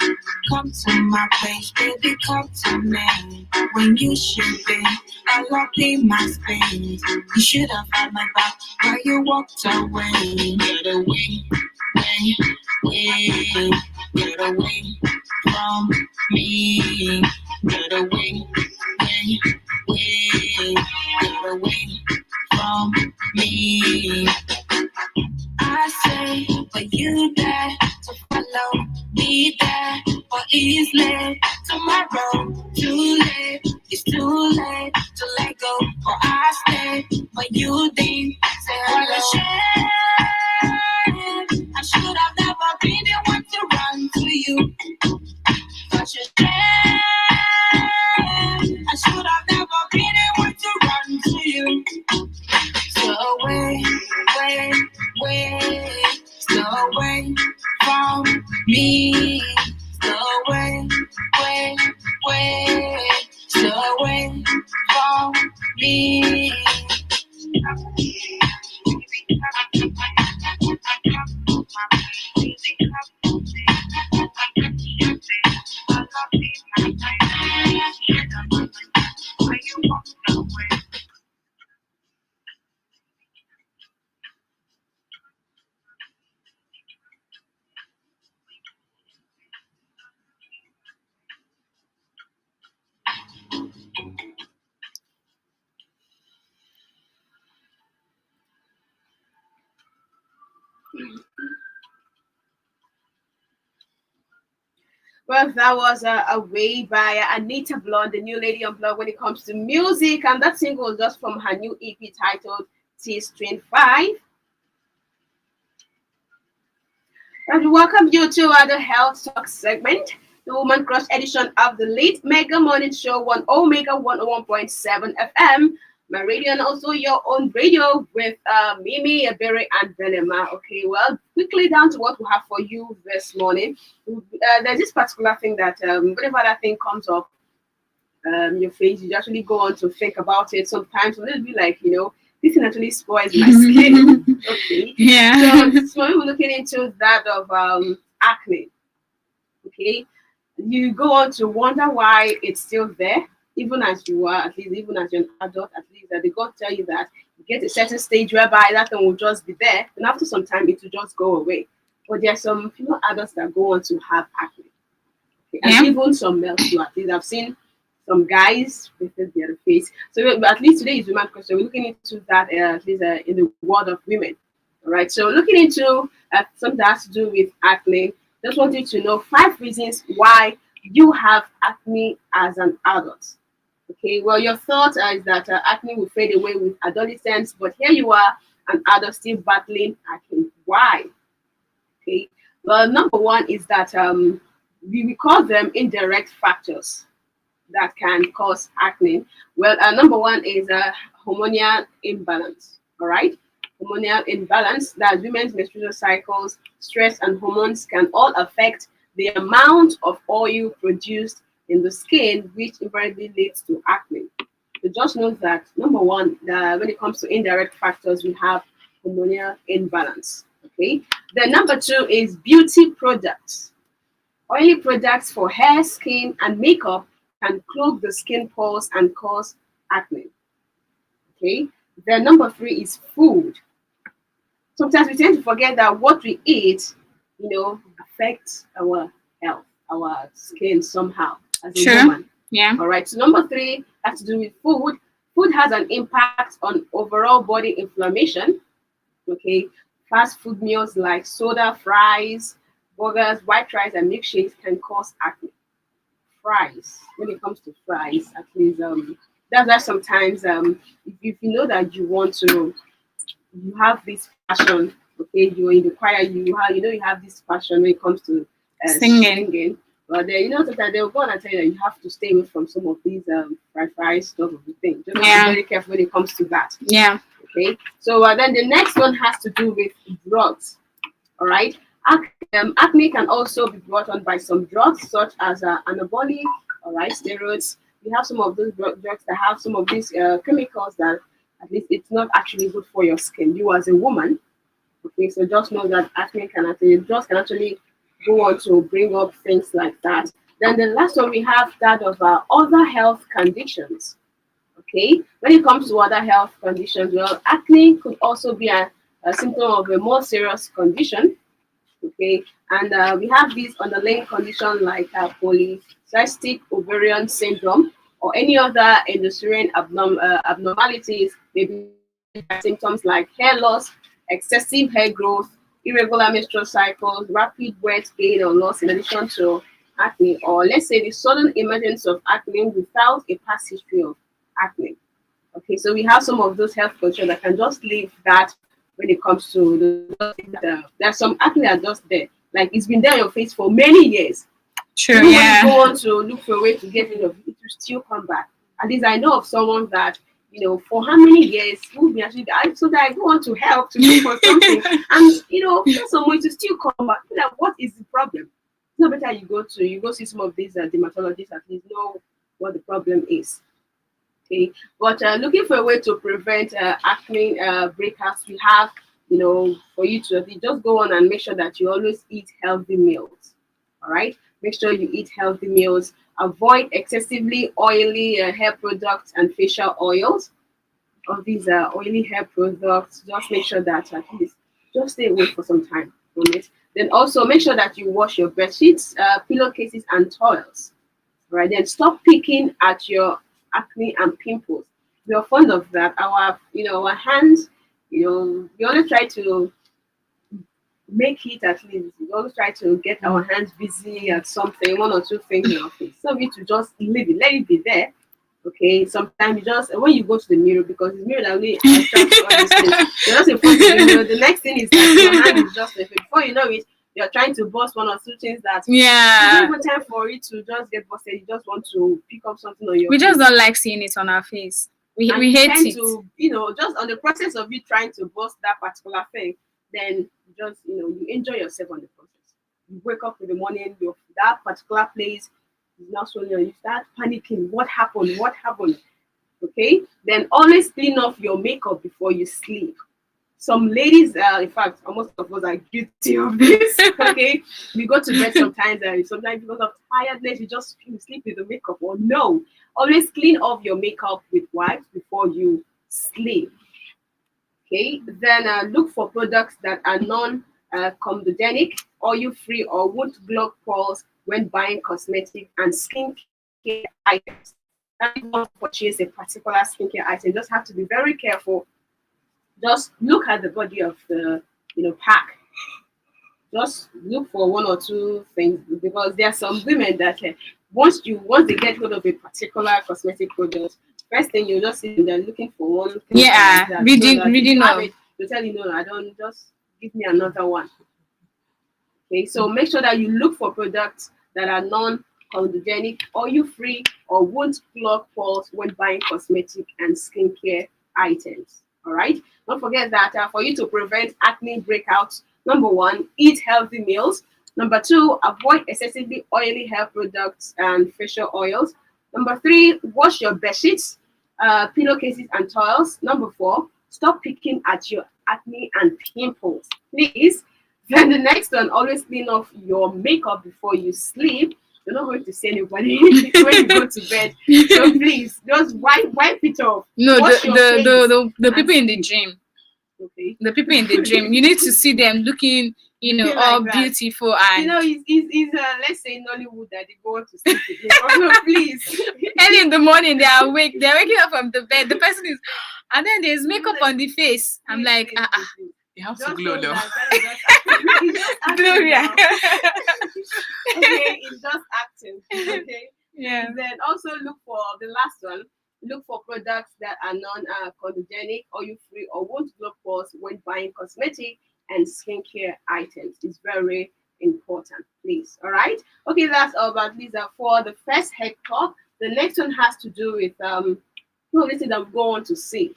Come to my place, baby, come to me. When you should be all up in my space. You should have had my back while you walked away. Get away, way, way, get away from me. Get away, way, way, get away from me. I say, but you there to follow me there, but it's late tomorrow. Too late, it's too late to let go. Or I stay, but you didn't say hello. I should have never been the one to run to you. Such a shame. I should have never been the one to run to you. So wait, wait, wait, stay away from me. Stay away, wait, wait, stay away from me. Well, that was a way by Anita Blonde, the new lady on blog when it comes to music, and that single was just from her new EP titled Tis 25. And we welcome you to the Health Talk segment, the Woman Crush edition of the late Mega Morning Show on Omega 101.7 FM, my radio, and also your own radio with Mimi, Ebere, and Belema. Okay, well, quickly down to what we have for you this morning. There's this particular thing that whenever that thing comes up your face, you actually go on to think about it. Sometimes it'll be like, this thing actually spoils my skin. Okay. Yeah. So we're looking into that of acne. Okay. You go on to wonder why it's still there, even as you are, at least even as you're an adult, at least that they got to tell you that you get a certain stage whereby that thing will just be there, and after some time it will just go away. But there are some female adults that go on to have acne. Okay? And even some males too. At least I've seen some guys with their face. So at least today is women's question. We're looking into that at least in the world of women. All right. So looking into something that has to do with acne. Just wanted to know 5 reasons why you have acne as an adult. Okay. Well, your thought is that acne will fade away with adolescence, but here you are, an adult still battling acne. Why? Okay. Well, number one is that we call them indirect factors that can cause acne. Well, number one is hormonal imbalance. All right, hormonal imbalance, that women's menstrual cycles, stress, and hormones can all affect the amount of oil produced in the skin, which invariably leads to acne. So just know that number one, when it comes to indirect factors, we have hormonal imbalance. Okay. Then number 2 is beauty products. Oily products for hair, skin, and makeup can clog the skin pores and cause acne. Okay. Then number 3 is food. Sometimes we tend to forget that what we eat, affects our health, our skin somehow as a woman. Yeah. All right. So number 3 has to do with food. Food has an impact on overall body inflammation. Okay. Fast food meals like soda, fries, burgers, white rice, and milkshakes can cause acne. Fries. When it comes to fries, at least that's why sometimes if you know that you want to, you have this passion Okay, you're in the choir, you have this passion when it comes to singing. But sometimes they'll go on and tell you that you have to stay away from some of these fry stuff of the thing. Just be very careful when it comes to that. Yeah. Okay. So then the next one has to do with drugs. All right. Acne can also be brought on by some drugs such as anabolic, all right, steroids. We have some of those drugs that have some of these chemicals that at least it's not actually good for your skin. You as a woman, okay, so just know that acne can actually go on to bring up things like that. Then the last one we have that of other health conditions. Okay, when it comes to other health conditions, well, acne could also be a symptom of a more serious condition. Okay, and we have these underlying condition like polycystic ovarian syndrome or any other endocrine abnormalities, maybe symptoms like hair loss, excessive hair growth, irregular menstrual cycles, rapid weight gain or loss in addition to acne, or let's say the sudden emergence of acne without a past history of acne. Okay, so we have some of those health conditions that can just leave that when it comes to there's some acne that just there. Like it's been there on your face for many years. True, Even when you go on to look for a way to get rid of it, it will still come back. At least I know of someone that, for how many years who be actually so that I go on to help to look for something. And there's some way to still come back. Like, what is the problem? It's not better you go see some of these dermatologists at least know what the problem is. Okay, but looking for a way to prevent acne breakouts, we have, for you to just go on and make sure that you always eat healthy meals. All right, make sure you eat healthy meals. Avoid excessively oily hair products and facial oils. Of these oily hair products, just make sure that at least just stay away for some time from it. Then also make sure that you wash your bed sheets, pillowcases, and towels. Right, then stop picking at your acne and pimples. We are fond of that. Our hands, we always try to make it at least. We always try to get our hands busy at something, one or two things in our face. So we to just leave it, let it be there. Okay, sometimes you just when you go to the mirror, because it's mirror that only attracts all these things. You're just in front of the mirror. The next thing is that your hand is just there. Before you know it, you're trying to bust one or two things that there's no time for it to just get busted. You just want to pick up something on your We face. just don't like seeing it on our face. We hate tend it. to, just on the process of you trying to bust that particular thing, then just you enjoy yourself on the process. You wake up in the morning, that particular place is not swollen, you start panicking. What happened? What happened? Okay, then always clean off your makeup before you sleep. Some ladies, in fact, most of us are guilty of this. Okay, we go to bed sometimes, and sometimes because of tiredness, you just sleep with the makeup. Or no, always clean off your makeup with wipes before you sleep. Okay, then look for products that are non-comedogenic, oil-free, or won't block pores when buying cosmetic and skincare items. If you want to purchase a particular skincare item, you just have to be very careful. Just look at the body of the pack. Just look for one or two things, because there are some women that once they get hold of a particular cosmetic product, first thing you just see they're looking for one thing. Yeah, like reading know. They tell you no, I don't, just give me another one. Okay, so make sure that you look for products that are non-comedogenic, oil-free, or won't clog pores when buying cosmetic and skincare items. All right. Don't forget that for you to prevent acne breakouts, number one, eat healthy meals. Number two, avoid excessively oily hair products and facial oils. Number three, wash your bed sheets, pillowcases, and towels. Number four, stop picking at your acne and pimples, please. Then the next one, always clean off your makeup before you sleep. You're not going to see anybody when you go to bed. So please, just wipe it off. No, the people in the gym. Okay. The people in the gym, you need to see them looking, Like all that. beautiful and it's let's say in Nollywood that they go to sleep again. Oh no, please. early in the morning they are awake. They're waking up from the bed. The person is, and then there's makeup on the face. I'm like, You have to Just glow know though. it's just acting. Gloria. Okay, it's just acting. Okay. Yeah. Then also look for the last one. Look for products that are non-comedogenic, oil-free, or won't block pores when buying cosmetic and skincare items. It's very important, please. All right. Okay, that's all about Lisa for the first head talk. The next one has to do with only thing I'm going to see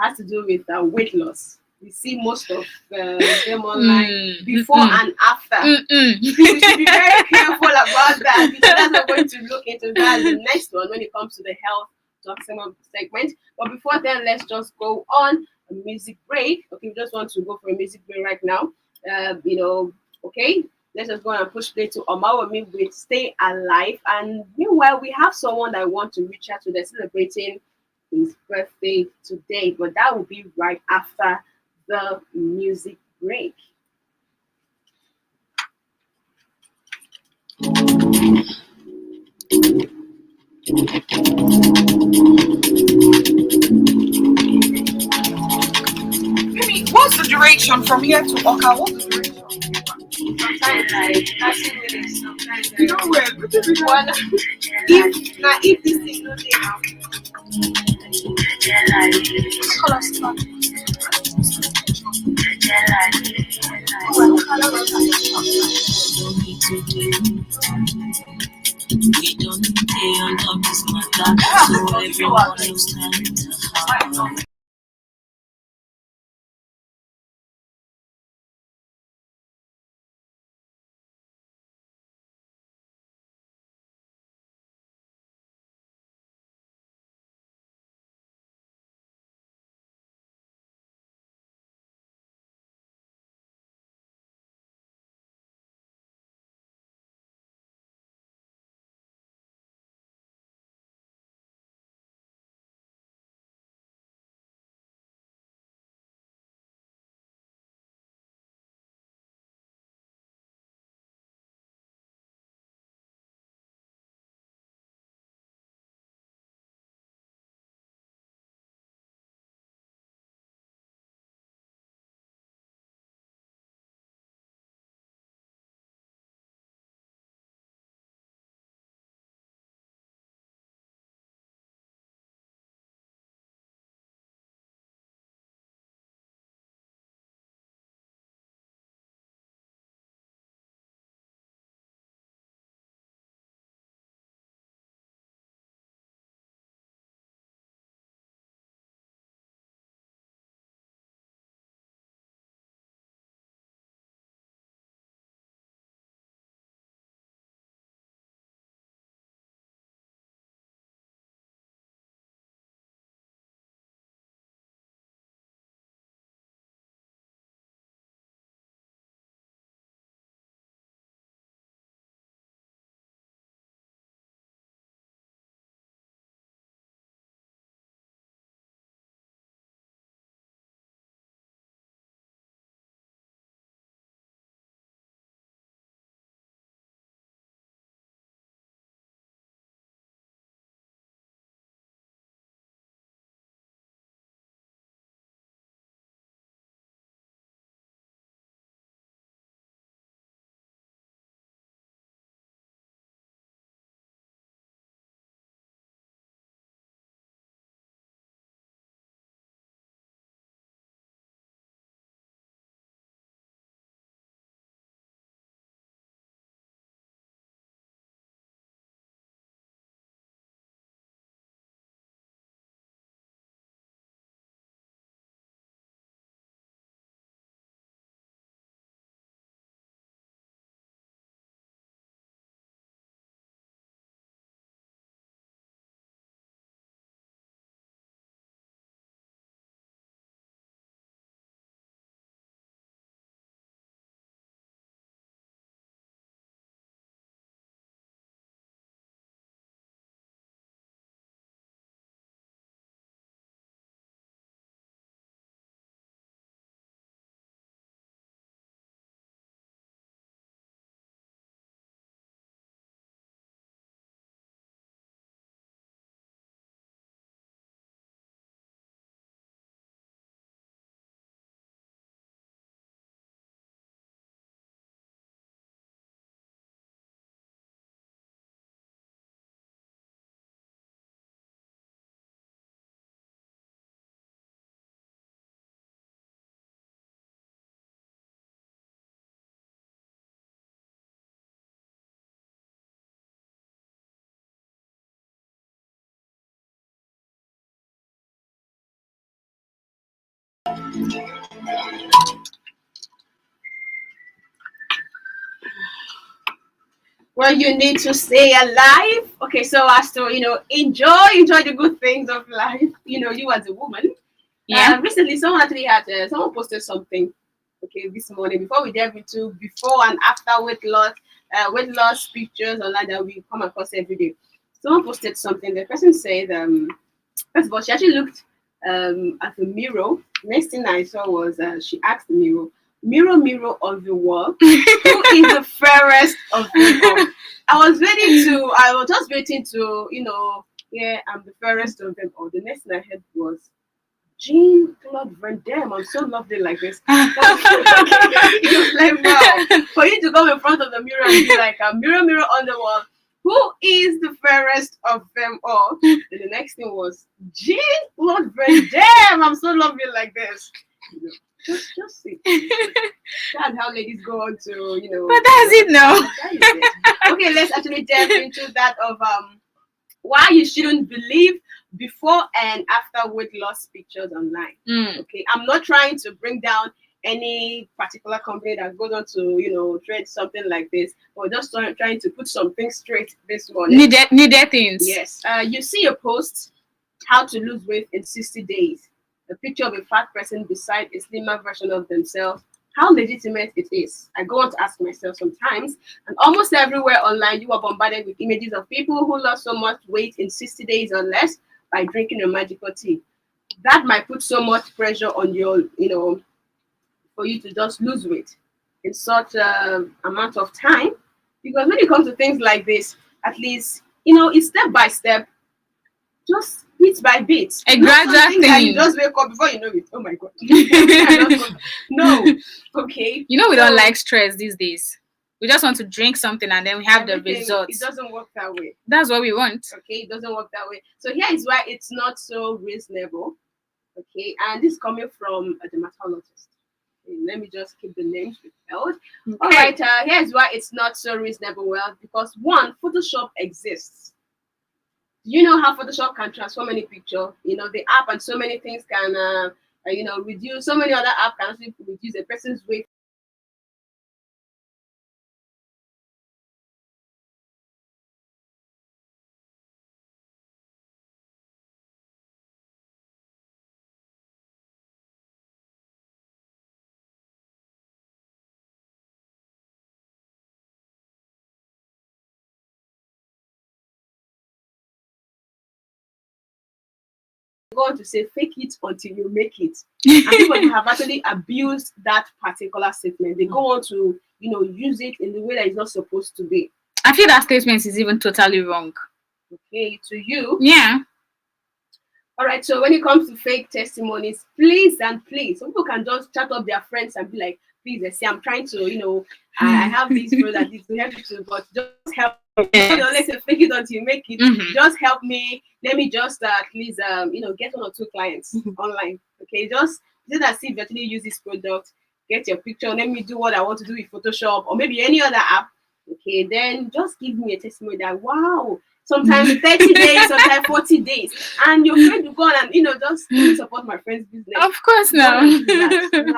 has to do with weight loss. We see most of them online before and after. Please, we should be very careful about that. That's not going to look into that the next one when it comes to the health talk segment. But before then, let's just go on a music break. Okay, we just want to go for a music break right now. Okay, let's just go and push play to Omawami with Stay Alive. And meanwhile, we have someone I want to reach out to. They're celebrating his birthday today, but that will be right after the music break. Maybe what's the duration from here to Oka? What's the duration? Sometimes like 30 minutes, sometimes You know where? one if this is not there. Color start. We don't stay on top this matter, so everyone knows time to Well, you need to stay alive. Okay, so as to enjoy the good things of life. You as a woman. Yeah. Recently, someone actually had someone posted something. Okay, this morning before we delve into before and after weight loss pictures online that we come across every day. Someone posted something. The person said, first of all, she actually looked at the mirror. Next thing I saw was she asked the mirror, "Mirror, mirror on the wall, who is the fairest of them all?" I was just waiting to, yeah, I'm the fairest of them all. The next thing I heard was, Jean Claude Van Damme, I'm so lovely like this. It was like, wow. For you to go in front of the mirror and be like, mirror, mirror on the wall, who is the fairest of them all? And the next thing was, Jean Claude Van Damme, I'm so lovely like this. Just see. That's how ladies go on to, But that's it now. That is it. Okay, let's actually delve into that of why you shouldn't believe before and after weight loss pictures online. Okay, I'm not trying to bring down any particular company that goes on to trade something like this, or just trying to put some things straight this morning. Needed things. Yes. You see a post, how to lose weight in 60 days. A picture of a fat person beside a slimmer version of themselves. How legitimate it is. I go on to ask myself sometimes, and almost everywhere online, you are bombarded with images of people who lost so much weight in 60 days or less by drinking a magical tea. That might put so much pressure on your, for you to just lose weight in such amount of time. Because when it comes to things like this, at least, it's step by step, just bit by bit. A gradual thing. That you just wake up before you know it. Oh my God. No. Okay. We don't like stress these days. We just want to drink something and then we have the results. It doesn't work that way. That's what we want. Okay, it doesn't work that way. So here is why it's not so reasonable. Okay, and this is coming from a dermatologist. Okay, let me just keep the names withheld. Okay. All right, here's why it's not so reasonable. Well, because one, Photoshop exists. Do you know how Photoshop can transform any picture? The app and so many things can, reduce. So many other apps can actually reduce a person's weight. Going to say fake it until you make it, and people have actually abused that particular statement. They go on to use it in the way that it's not supposed to be. I feel that statement is even totally wrong. Okay, to you. Yeah. All right, so when it comes to fake testimonies, please and please, some people can just chat up their friends and be like, please, see, I'm trying to, I have these friends that need to help you, but just help. Let's say fake it until you make it. Just help me. Let me just at least get 1 or 2 clients online. Okay, just as if you actually use this product, get your picture. Let me do what I want to do with Photoshop or maybe any other app. Okay, then just give me a testimony that wow. Sometimes 30 days, sometimes 40 days, and your friend will go on and just support my friend's business. Of course, no.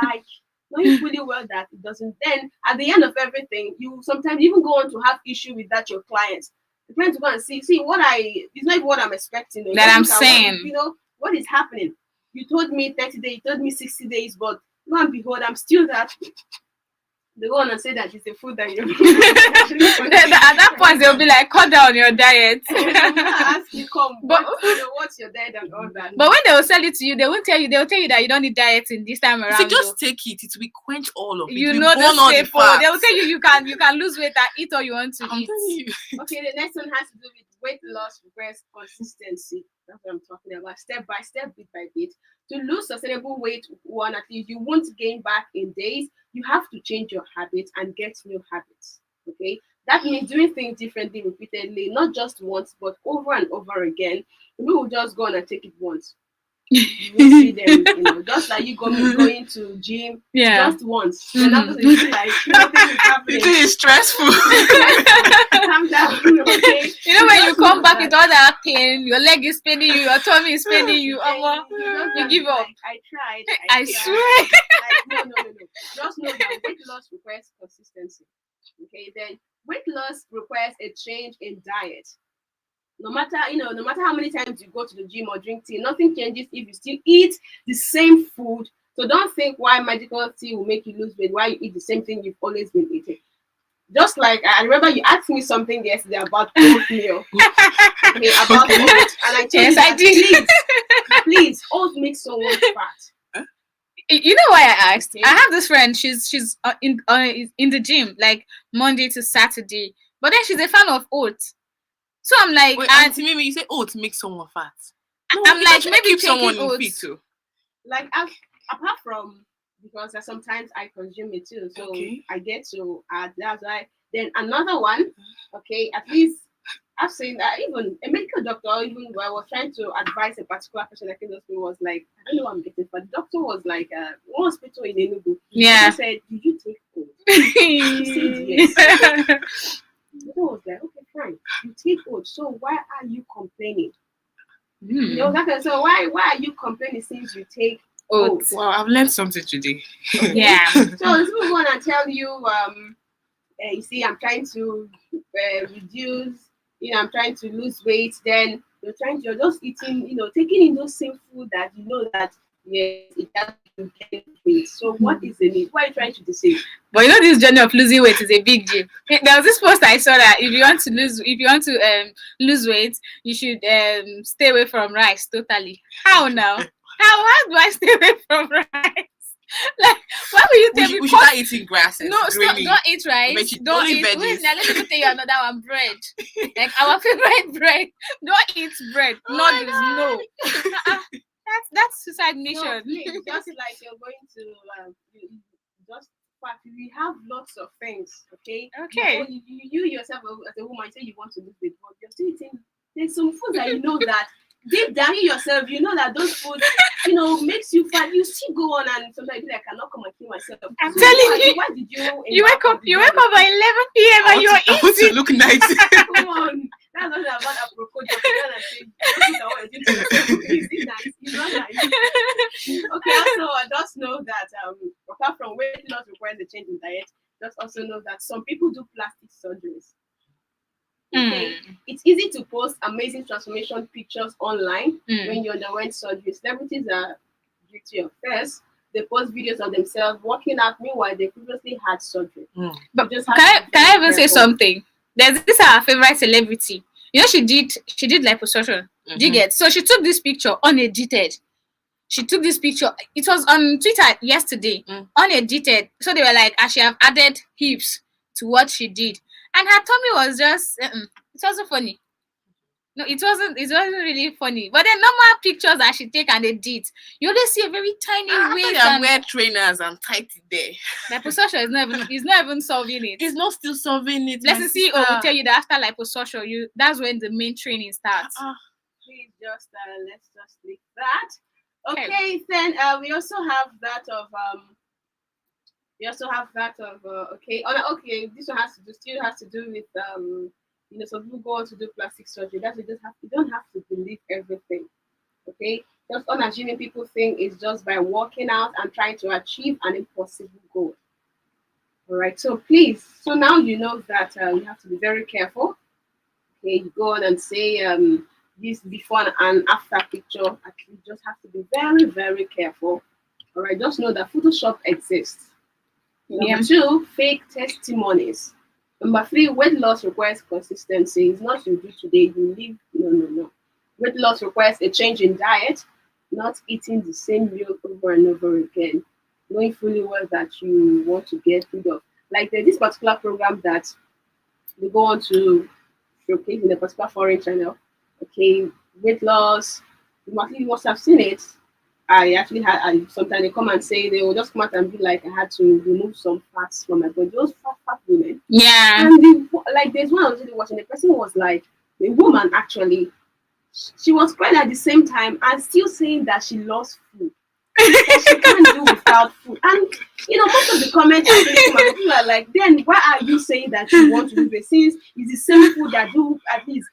Like knowing fully well that it doesn't. Then at the end of everything, you sometimes even go on to have issue with that your client. The client will go and see it's not even what I'm expecting. That I'm saying. What is happening? You told me 30 days, you told me 60 days, but lo and behold, I'm still that. They go on and say that it's a food that you're at that point they'll be like, cut down your diet. Ask you, what's your diet and all that. But when they will sell it to you, they will tell you that you don't need dieting this time around. So just take it will quench all of it. The staple. They will tell you can lose weight and eat all you want to eat. Okay, the next one has to do with weight loss requires consistency. That's what I'm talking about. Step by step, bit by bit. To lose sustainable weight, at least you won't gain back in days. You have to change your habits and get new habits. Okay, that means doing things differently repeatedly, not just once, but over and over again. People will just go on and take it once. You will see them, just like you going to gym just once. And after you feel like nothing is happening. It is stressful. Calm down, okay? When you come back with all that pain, your leg is paining you, your tummy is paining you, you give up. I tried. I swear. No. Just know that weight loss requires consistency. Okay, then weight loss requires a change in diet. No matter how many times you go to the gym or drink tea, nothing changes if you still eat the same food. So don't think why magical tea will make you lose weight, why you eat the same thing you've always been eating. Just like I remember you asked me something yesterday about oatmeal. Okay, about oat, and I told you that, did. Please, oat makes someone fat. You know why I asked? Okay. I have this friend. She's in the gym like Monday to Saturday, but then she's a fan of oats. So I'm like, wait, Auntie Mimi, you say oats make someone fat. No, I'm like, maybe keep someone in fit too. Like apart from, because sometimes I consume it too, so I get to add. That's why. Then another one, okay, at least I've seen that even a medical doctor, even when I was trying to advise a particular person, I think the hospital was like, I don't know what I'm getting, but the doctor was like, one hospital in Enugu. Yeah. He said, "Did you take oats?" She said yes. I was like, okay, fine. You take oats, so why are you complaining? So why are you complaining since you take oats? Wow, I've learned something today. Okay. Yeah. So let's move on and tell you, you see, I'm trying to reduce, I'm trying to lose weight. Then you're just eating, taking in those same food that you know that yes, it helps you gain weight. So what is the need? What are you trying to deceive? But this journey of losing weight is a big deal. There was this post I saw that if you want to lose weight, you should stay away from rice totally. How now? How do I stay away from rice? Like, why will you tell me? We should start eating grasses. No, don't eat rice. Don't eat. Wait, now let me tell you another one. Bread, like our favorite bread. Don't eat bread. Noodles, no. That's suicide mission. No, please, just like you're going to we have lots of things. Okay. You yourself as a woman, say you want to lose weight, but you're still eating. There's some foods that you know that deep down in yourself, you know that those foods, makes you fat. You still go on and sometimes you I cannot come and kill myself. I'm telling you. Why did you? You wake up by 11 p.m. and you're eating. I want to look nice. Come on. That's not about apropos. It's nice. It's not nice. Okay, also just know that apart from weight loss requires a change in diet, just also know that some people do plastic surgeries. Okay. It's easy to post amazing transformation pictures online when you underwent surgery. Celebrities are guilty of this. They post videos of themselves working out, meanwhile they previously had surgery. But can I even say something? There's this our favorite celebrity. She did liposuction. Do you get? So she took this picture unedited. She took this picture. It was on Twitter yesterday, unedited. So they were like, she have added hips to what she did, and her tummy was just. It wasn't funny. No, it wasn't really funny. But then normal pictures that she take and edit, you only see a very tiny waist. I wear trainers and tight it there. Liposuction is not even solving it. It's not still solving it. Let's see. Will tell you that after liposuction, that's when the main training starts. Please let's just leave that. Okay, then we also have that of okay. This one still has to do with some people go on to do plastic surgery. That's you don't have to believe everything. Okay, just unassuming people think it's just by working out and trying to achieve an impossible goal. All right, so please, now you know that you have to be very careful. Okay, you go on and say this before and after picture. You just have to be very, very careful. All right, just know that Photoshop exists. Number 2, fake testimonies. Number 3, weight loss requires consistency. It's not you do today, you live. No. Weight loss requires a change in diet, not eating the same meal over and over again, knowing fully well that you want to get rid of. Like there's this particular program that they go on to showcase in a particular foreign channel. Okay, weight loss. You must have seen it. I actually had. Sometimes they come and say they will just come out and be like, I had to remove some fats from my body. Those fat women. Yeah. And there's one I was really watching. The person was like, the woman actually, she was crying at the same time and still saying that she loves food. That she can't do without food. And most of the comments are saying, people are like, then why are you saying that you want to lose weight? Since it's the same food that do at least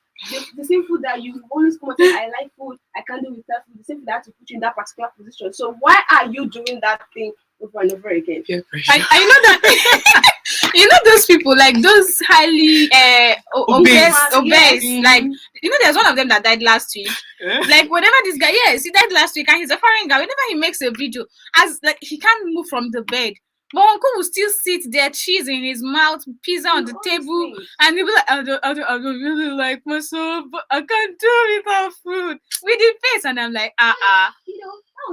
the same food that you always come and say, I like food, I can't do without food, the same food that has to put you in that particular position. So why are you doing that thing over and over again? Peer pressure. I know that those people, like those highly obese, like there's one of them that died last week. Like whatever this guy, yes, he died last week and he's a foreign guy. Whenever he makes a video, as like he can't move from the bed, but uncle will still sit there, cheese in his mouth, pizza on the table, and he'll be like, I don't really like myself, but I can't do without food with the face. And I'm like,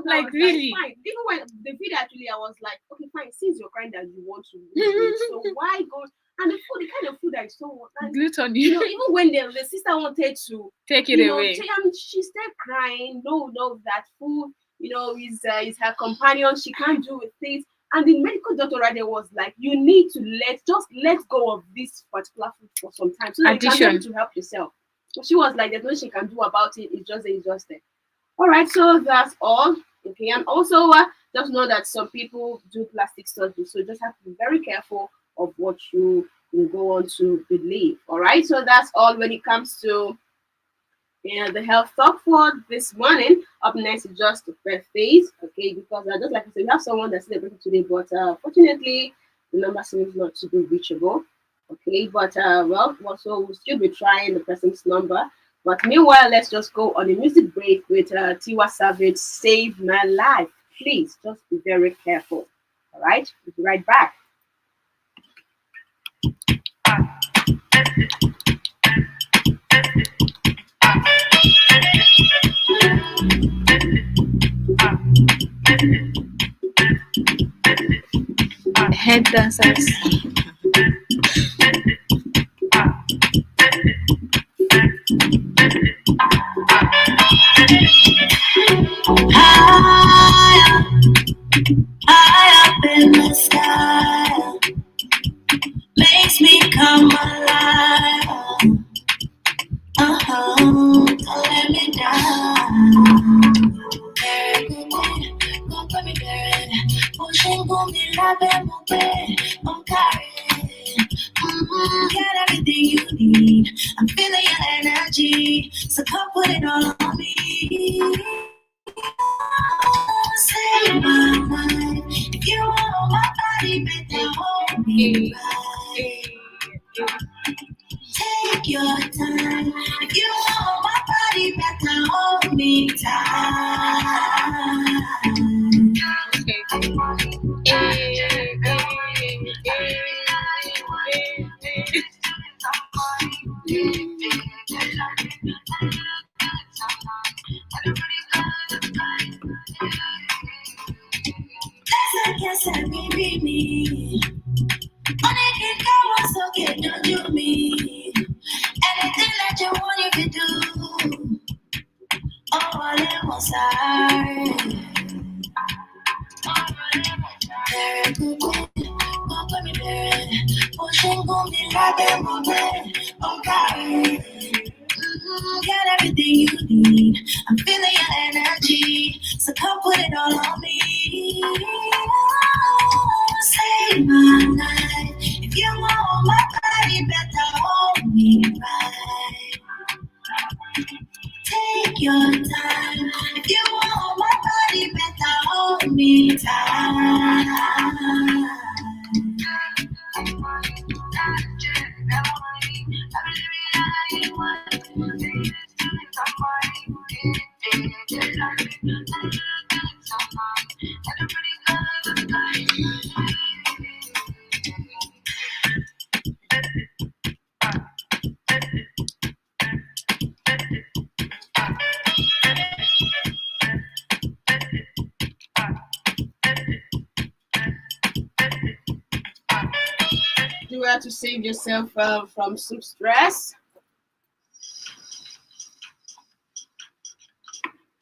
like really? Fine. Even when the video actually, I was like, okay, fine. Since you're crying that you want to lose weight, so why go? And the food, the kind of food that is so gluttony. Even when the sister wanted to take it away, she started crying. No, that food, is her companion. She can't do with it. And the medical doctor right there was like, you need to let go of this particular food for some time so that you can be able to help yourself. So she was like, there's nothing she can do about it. It's just there. All right, so that's all. Okay, and also just know that some people do plastic surgery, so just have to be very careful of what you go on to believe. All right, so that's all when it comes to the health talk for this morning. Up next is just the birthdays, okay? Because just like I said, we have someone that's celebrating today, but fortunately, the number seems not to be reachable. Okay, but also we'll still be trying the person's number. But meanwhile, let's just go on a music break with Tiwa Savage, Save My Life. Please, just be very careful. All right, we'll be right back. Head dancers. High up in the sky, makes me come alive. Don't let me down. Pushing on me like I'm carrying. Get everything you need. I'm feeling your energy, so come put it all on me. Save my life. If you want my body, better hold me right. Take your time. If you want my body, better hold me tight. Yes, I be me. Only can go on, so get don't do me. Anything that you want, you can do. Oh, I was sorry. Very good, go put me there. Pushing on me like I'm on bed. Okay. Get everything you need. I'm feeling your energy, so come put it all on me. Save my life. If you want my body, better hold me right. Take your time. If you want my body, better hold me tight. Do how to save yourself from some stress.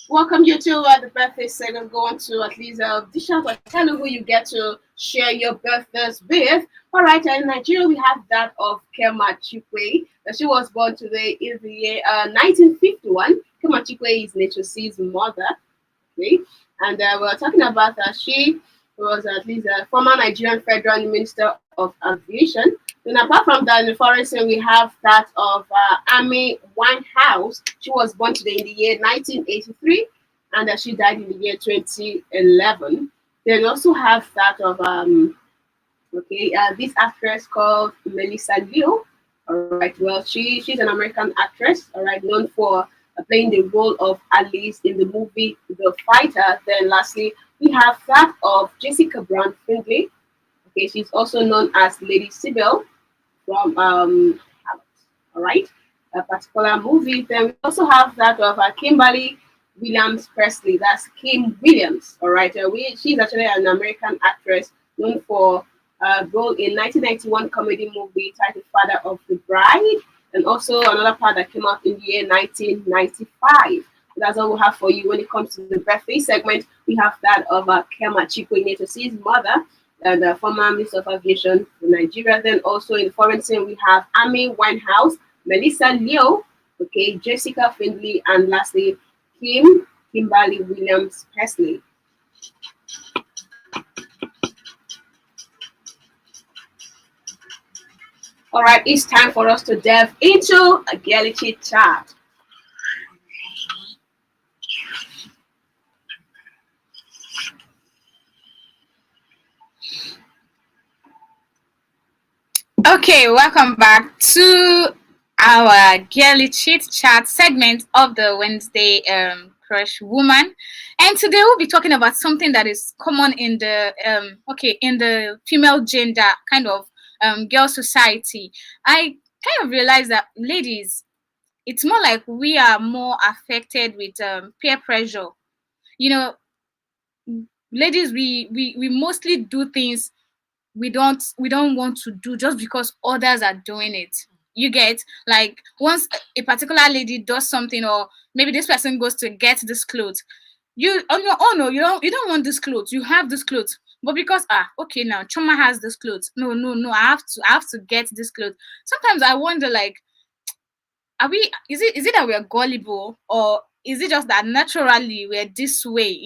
Welcome you to the birthday segment. Go on to at least dish out or tell who you get to share your birthdays with. All right, in Nigeria we have that of Kema Chikwe. She was born today in the year 1951. Chikwe is Neto's mother. Okay, and we're talking about she was at least a former Nigerian Federal Minister of Aviation. Then apart from that, in the foreign scene, we have that of Amy Winehouse. She was born today in the year 1983, and she died in the year 2011. Then we also have that of this actress called Melissa Liu. All right, well, she's an American actress. All right, known for playing the role of Alice in the movie The Fighter. Then lastly, we have that of Jessica Brown Findlay. Okay, she's also known as Lady Sybil from all right, a particular movie. Then we also have that of Kimberly Williams Presley. That's Kim Williams. All right, she's actually an American actress known for a role in 1991 comedy movie titled Father of the Bride, and also another part that came out in the year 1995. That's all we have for you when it comes to the birthday segment. We have that of Kema Chikwe Neto's mother, the former Minister of Aviation in Nigeria. Then also in the foreign scene, we have Amy Winehouse, Melissa Leo, okay, Jessica Findlay, and lastly, Kimberly Williams Presley. All right, it's time for us to delve into a girly chit chat. Okay, welcome back to our girly chit chat segment of the Wednesday Crush Woman, and today we'll be talking about something that is common in the in the female gender kind of girl society. I kind of realized that ladies, it's more like we are more affected with peer pressure. You know, ladies, we mostly do things we don't want to do just because others are doing it. You get, like, once a particular lady does something, or maybe this person goes to get this clothes, you on your own, no, you don't want this clothes, you have this clothes, but because okay, now Choma has this clothes, no, I have to get this clothes. Sometimes I wonder, like, is it that we're gullible, or is it just that naturally we're this way?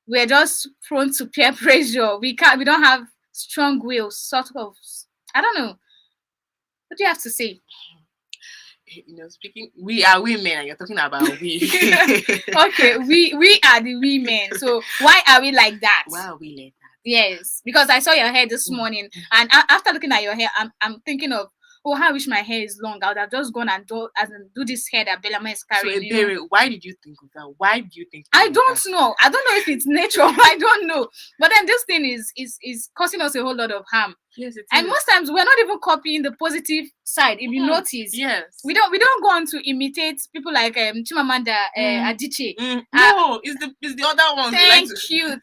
We're just prone to peer pressure. We don't have strong will, sort of. I don't know. What do you have to say? Speaking, we are women, and you're talking about we. Okay, we are the women. So why are we like that? Why are we like that? Yes, because I saw your hair this morning, and after looking at your hair, I'm thinking of, oh, how I wish my hair is long. I would have just gone and do this hair that Bellama is carrying. So, Ebere, why did you think of that? Why do you think? I don't know. I don't know if it's natural. I don't know. But then this thing is causing us a whole lot of harm. Yes, it is. And most times we're not even copying the positive side. If you notice, yes, we don't go on to imitate people like Chimamanda Adichie. No, it's the other ones.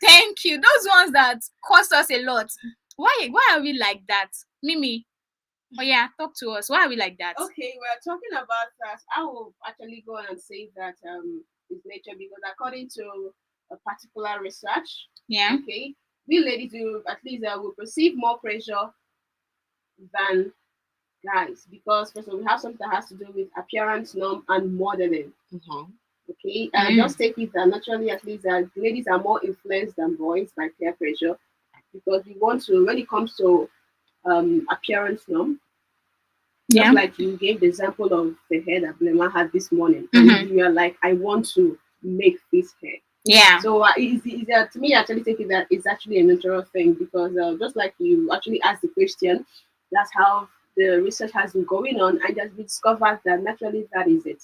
Thank you. Those ones that cost us a lot. Why are we like that, Mimi? Oh yeah, talk to us. Why are we like that? Okay, we're talking about that. I will actually go on and say that it's nature, because according to a particular research, okay, we ladies do at least will perceive more pressure than guys, because first of all, we have something that has to do with appearance norm and modeling. Okay, just take it that naturally, at least ladies are more influenced than boys by peer pressure, because we want to, when it comes to appearance norm, just like you gave the example of the hair that Blema had this morning, and you are like, I want to make this hair. Yeah. So to me, actually taking that is actually a natural thing, because just like you actually asked the question, that's how the research has been going on, and just discovered that naturally that is it.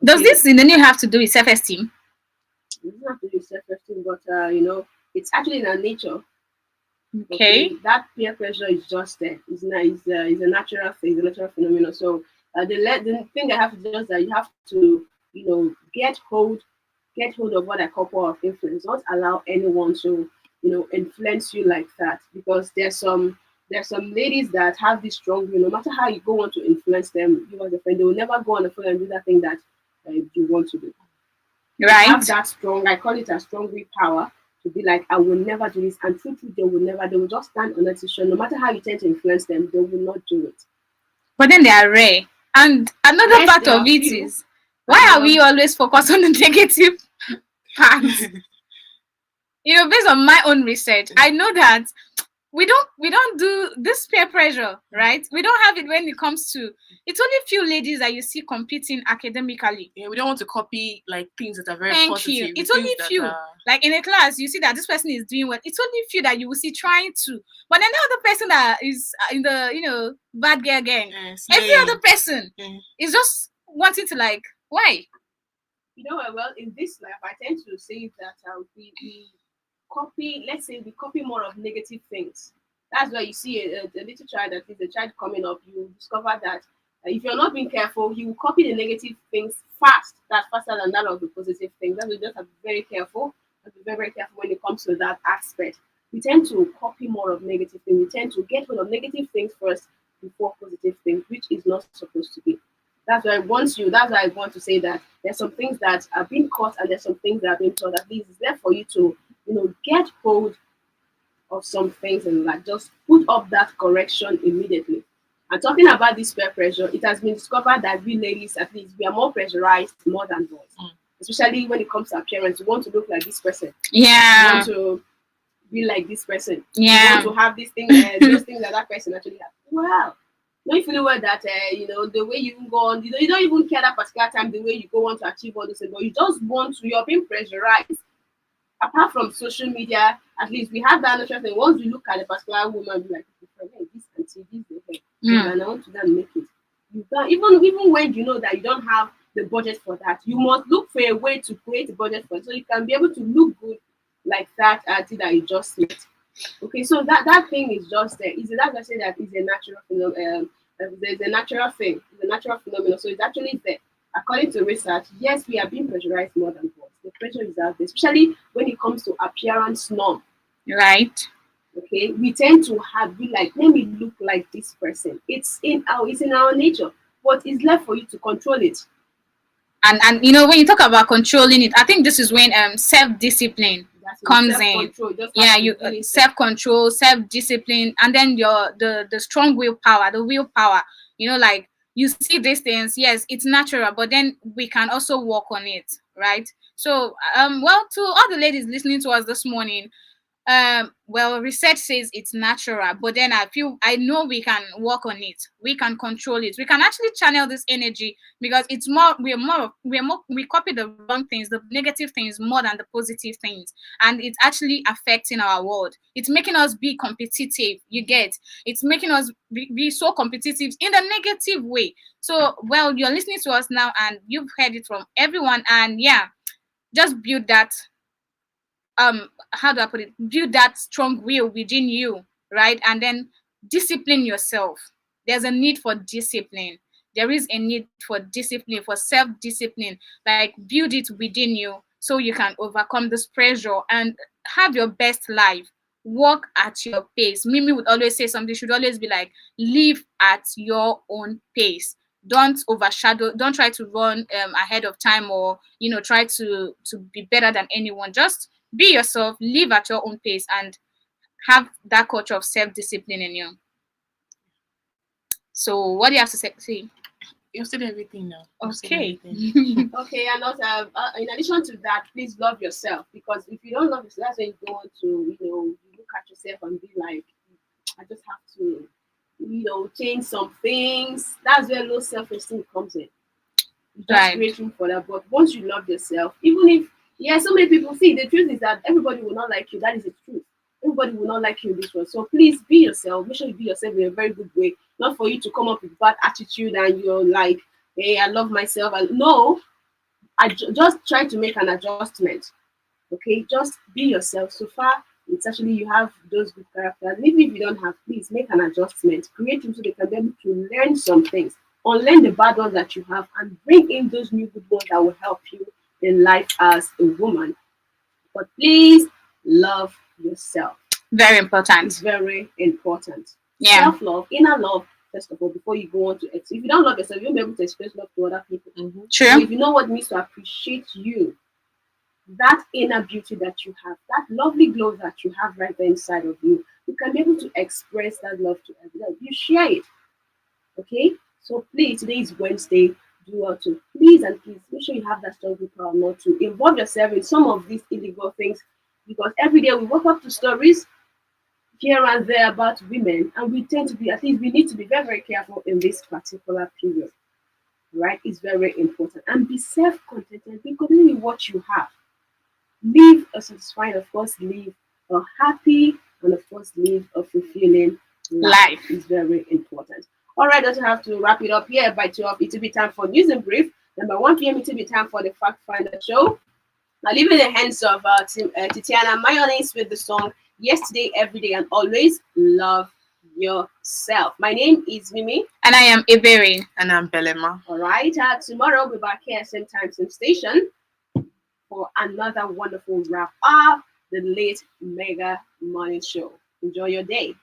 Does this then you have to do with self-esteem? It doesn't have to do with self-esteem, but it's actually in our nature. Okay. That peer pressure is just there. It's a natural thing, it's a natural phenomenon. So the thing I have to do is that you have to get hold of what I call power of influence. Don't allow anyone to influence you like that, because there's some ladies that have this strong will. No matter how you go on to influence them, you as a friend, they will never go on the phone and do that thing that you want to do. Right. They have that strong, I call it a strong willpower, to be like, I will never do this, and truth, they will just stand on that decision. No matter how you tend to influence them, they will not do it. But then they are rare. And another part of it is Why are we always focused on the negative parts? You know, based on my own research, I know that we don't do this peer pressure, right? We don't have it when it comes to, it's only few ladies that you see competing academically. Yeah, we don't want to copy like things that are very Thank positive. you. It's only few. Like in a class, you see that this person is doing well. It's only few that you will see trying to. But then the other person that is in the bad girl gang, every other person is just wanting to like, why? You know, well, in this life, I tend to say that we copy, let's say we copy more of negative things. That's why you see a little child, that is a child coming up, you discover that if you're not being careful, he will copy the negative things faster than that of the positive things. That's why you just have to be very careful. Have to be very, very careful when it comes to that aspect. We tend to copy more of negative things. We tend to get rid of negative things first before positive things, which is not supposed to be. That's why I want to say that there's some things that are being caught and there's some things that are being taught. At least it's there for you to, get hold of some things and like just put up that correction immediately. And talking about this peer pressure, it has been discovered that we ladies, at least, we are more pressurized more than boys. Especially when it comes to appearance. We want to look like this person. Yeah. We want to be like this person. Yeah. We want to have these things, those things that person actually has. Wow. Don't you feel well that the way you go on, you don't even care that particular time the way you go on to achieve all this, but you just want to. You're being pressurized. Apart from social media, at least we have that natural thing. Once you look at a particular woman, be like, hey, this can see this, and I want to go and make it. You don't even when you know that you don't have the budget for that, you must look for a way to create a budget for it, so you can be able to look good like that artist that you just met. Okay, so that thing is just there. That's I say that is a natural phenomenon. There's a natural thing. It's a natural phenomenon. So it's actually there. According to research, yes, we are being pressurized more than boys. The pressure is out there, especially when it comes to appearance norm. Right. Okay, we tend to be like, let me look like this person. It's in our nature, but it's left for you to control it. And when you talk about controlling it, I think this is when self-discipline comes in. Yeah, you self-control, self-discipline, and then the strong willpower, like you see these things. Yes, it's natural, but then we can also work on it, right? So to all the ladies listening to us this morning, research says it's natural, but then I know we can work on it. We can control it. We can actually channel this energy, because it's we copy the wrong things, the negative things more than the positive things, and it's actually affecting our world. It's making us be competitive. It's making us be so competitive in the negative way. So you're listening to us now and you've heard it from everyone, and just build that how do I put it? Build that strong will within you, right? And then discipline yourself. There's a need for discipline. There is a need for discipline, for self-discipline. Like, build it within you so you can overcome this pressure and have your best life. Walk at your pace. Mimi would always say something, should always be like, live at your own pace. Don't overshadow, don't try to run ahead of time, or try to be better than anyone. Just be yourself, live at your own pace, and have that culture of self-discipline in you. So what do you have to say? You've said everything now. Okay. Okay, and also in addition to that, please love yourself, because if you don't love yourself, that's when you go on to you look at yourself and be like, I just have to change some things. That's where low self-esteem comes in. Just waiting for that. But once you love yourself, even if so many people see, the truth is that everybody will not like you. That is the truth. Everybody will not like you in this one. So please be yourself. Make sure you be yourself in a very good way. Not for you to come up with bad attitude and you're like, hey, I love myself. No, I just try to make an adjustment. Okay, just be yourself. So far, it's actually you have those good characters. Even if you don't have, please make an adjustment. Create them so they can be able to learn some things. Unlearn the bad ones that you have and bring in those new good ones that will help you in life as a woman. But please love yourself. Very important. It's very important. Yeah. Self-love, inner love, first of all, before you go on to it. So if you don't love yourself, you won't be able to express love to other people. True. So if you know what it means to appreciate you, that inner beauty that you have, that lovely glow that you have right there inside of you, you can be able to express that love to everyone. You share it. Okay? So please, today is Wednesday. do well to please and please make sure you have that strong power not to involve yourself in some of these illegal things, because every day we wake up to stories here and there about women, and we tend to be, at least we need to be very, very careful in this particular period. Right? It's very important. And be self-contented. Be content with what you have. Live a satisfying, of course, live a happy, and of course, live a fulfilling life. Is very important. All right, doesn't have to wrap it up here by 12. It will be time for news and brief. Then by 1 p.m. it will be time for the Fact Finder show. I leave in the hands of Titiana Mayonnaise with the song Yesterday, Everyday, and Always. Love yourself. My name is Mimi. And I am Iberi. And I'm Belema. All right. Tomorrow we'll be back here, same time, same station, for another wonderful wrap up the late Mega Morning Show. Enjoy your day.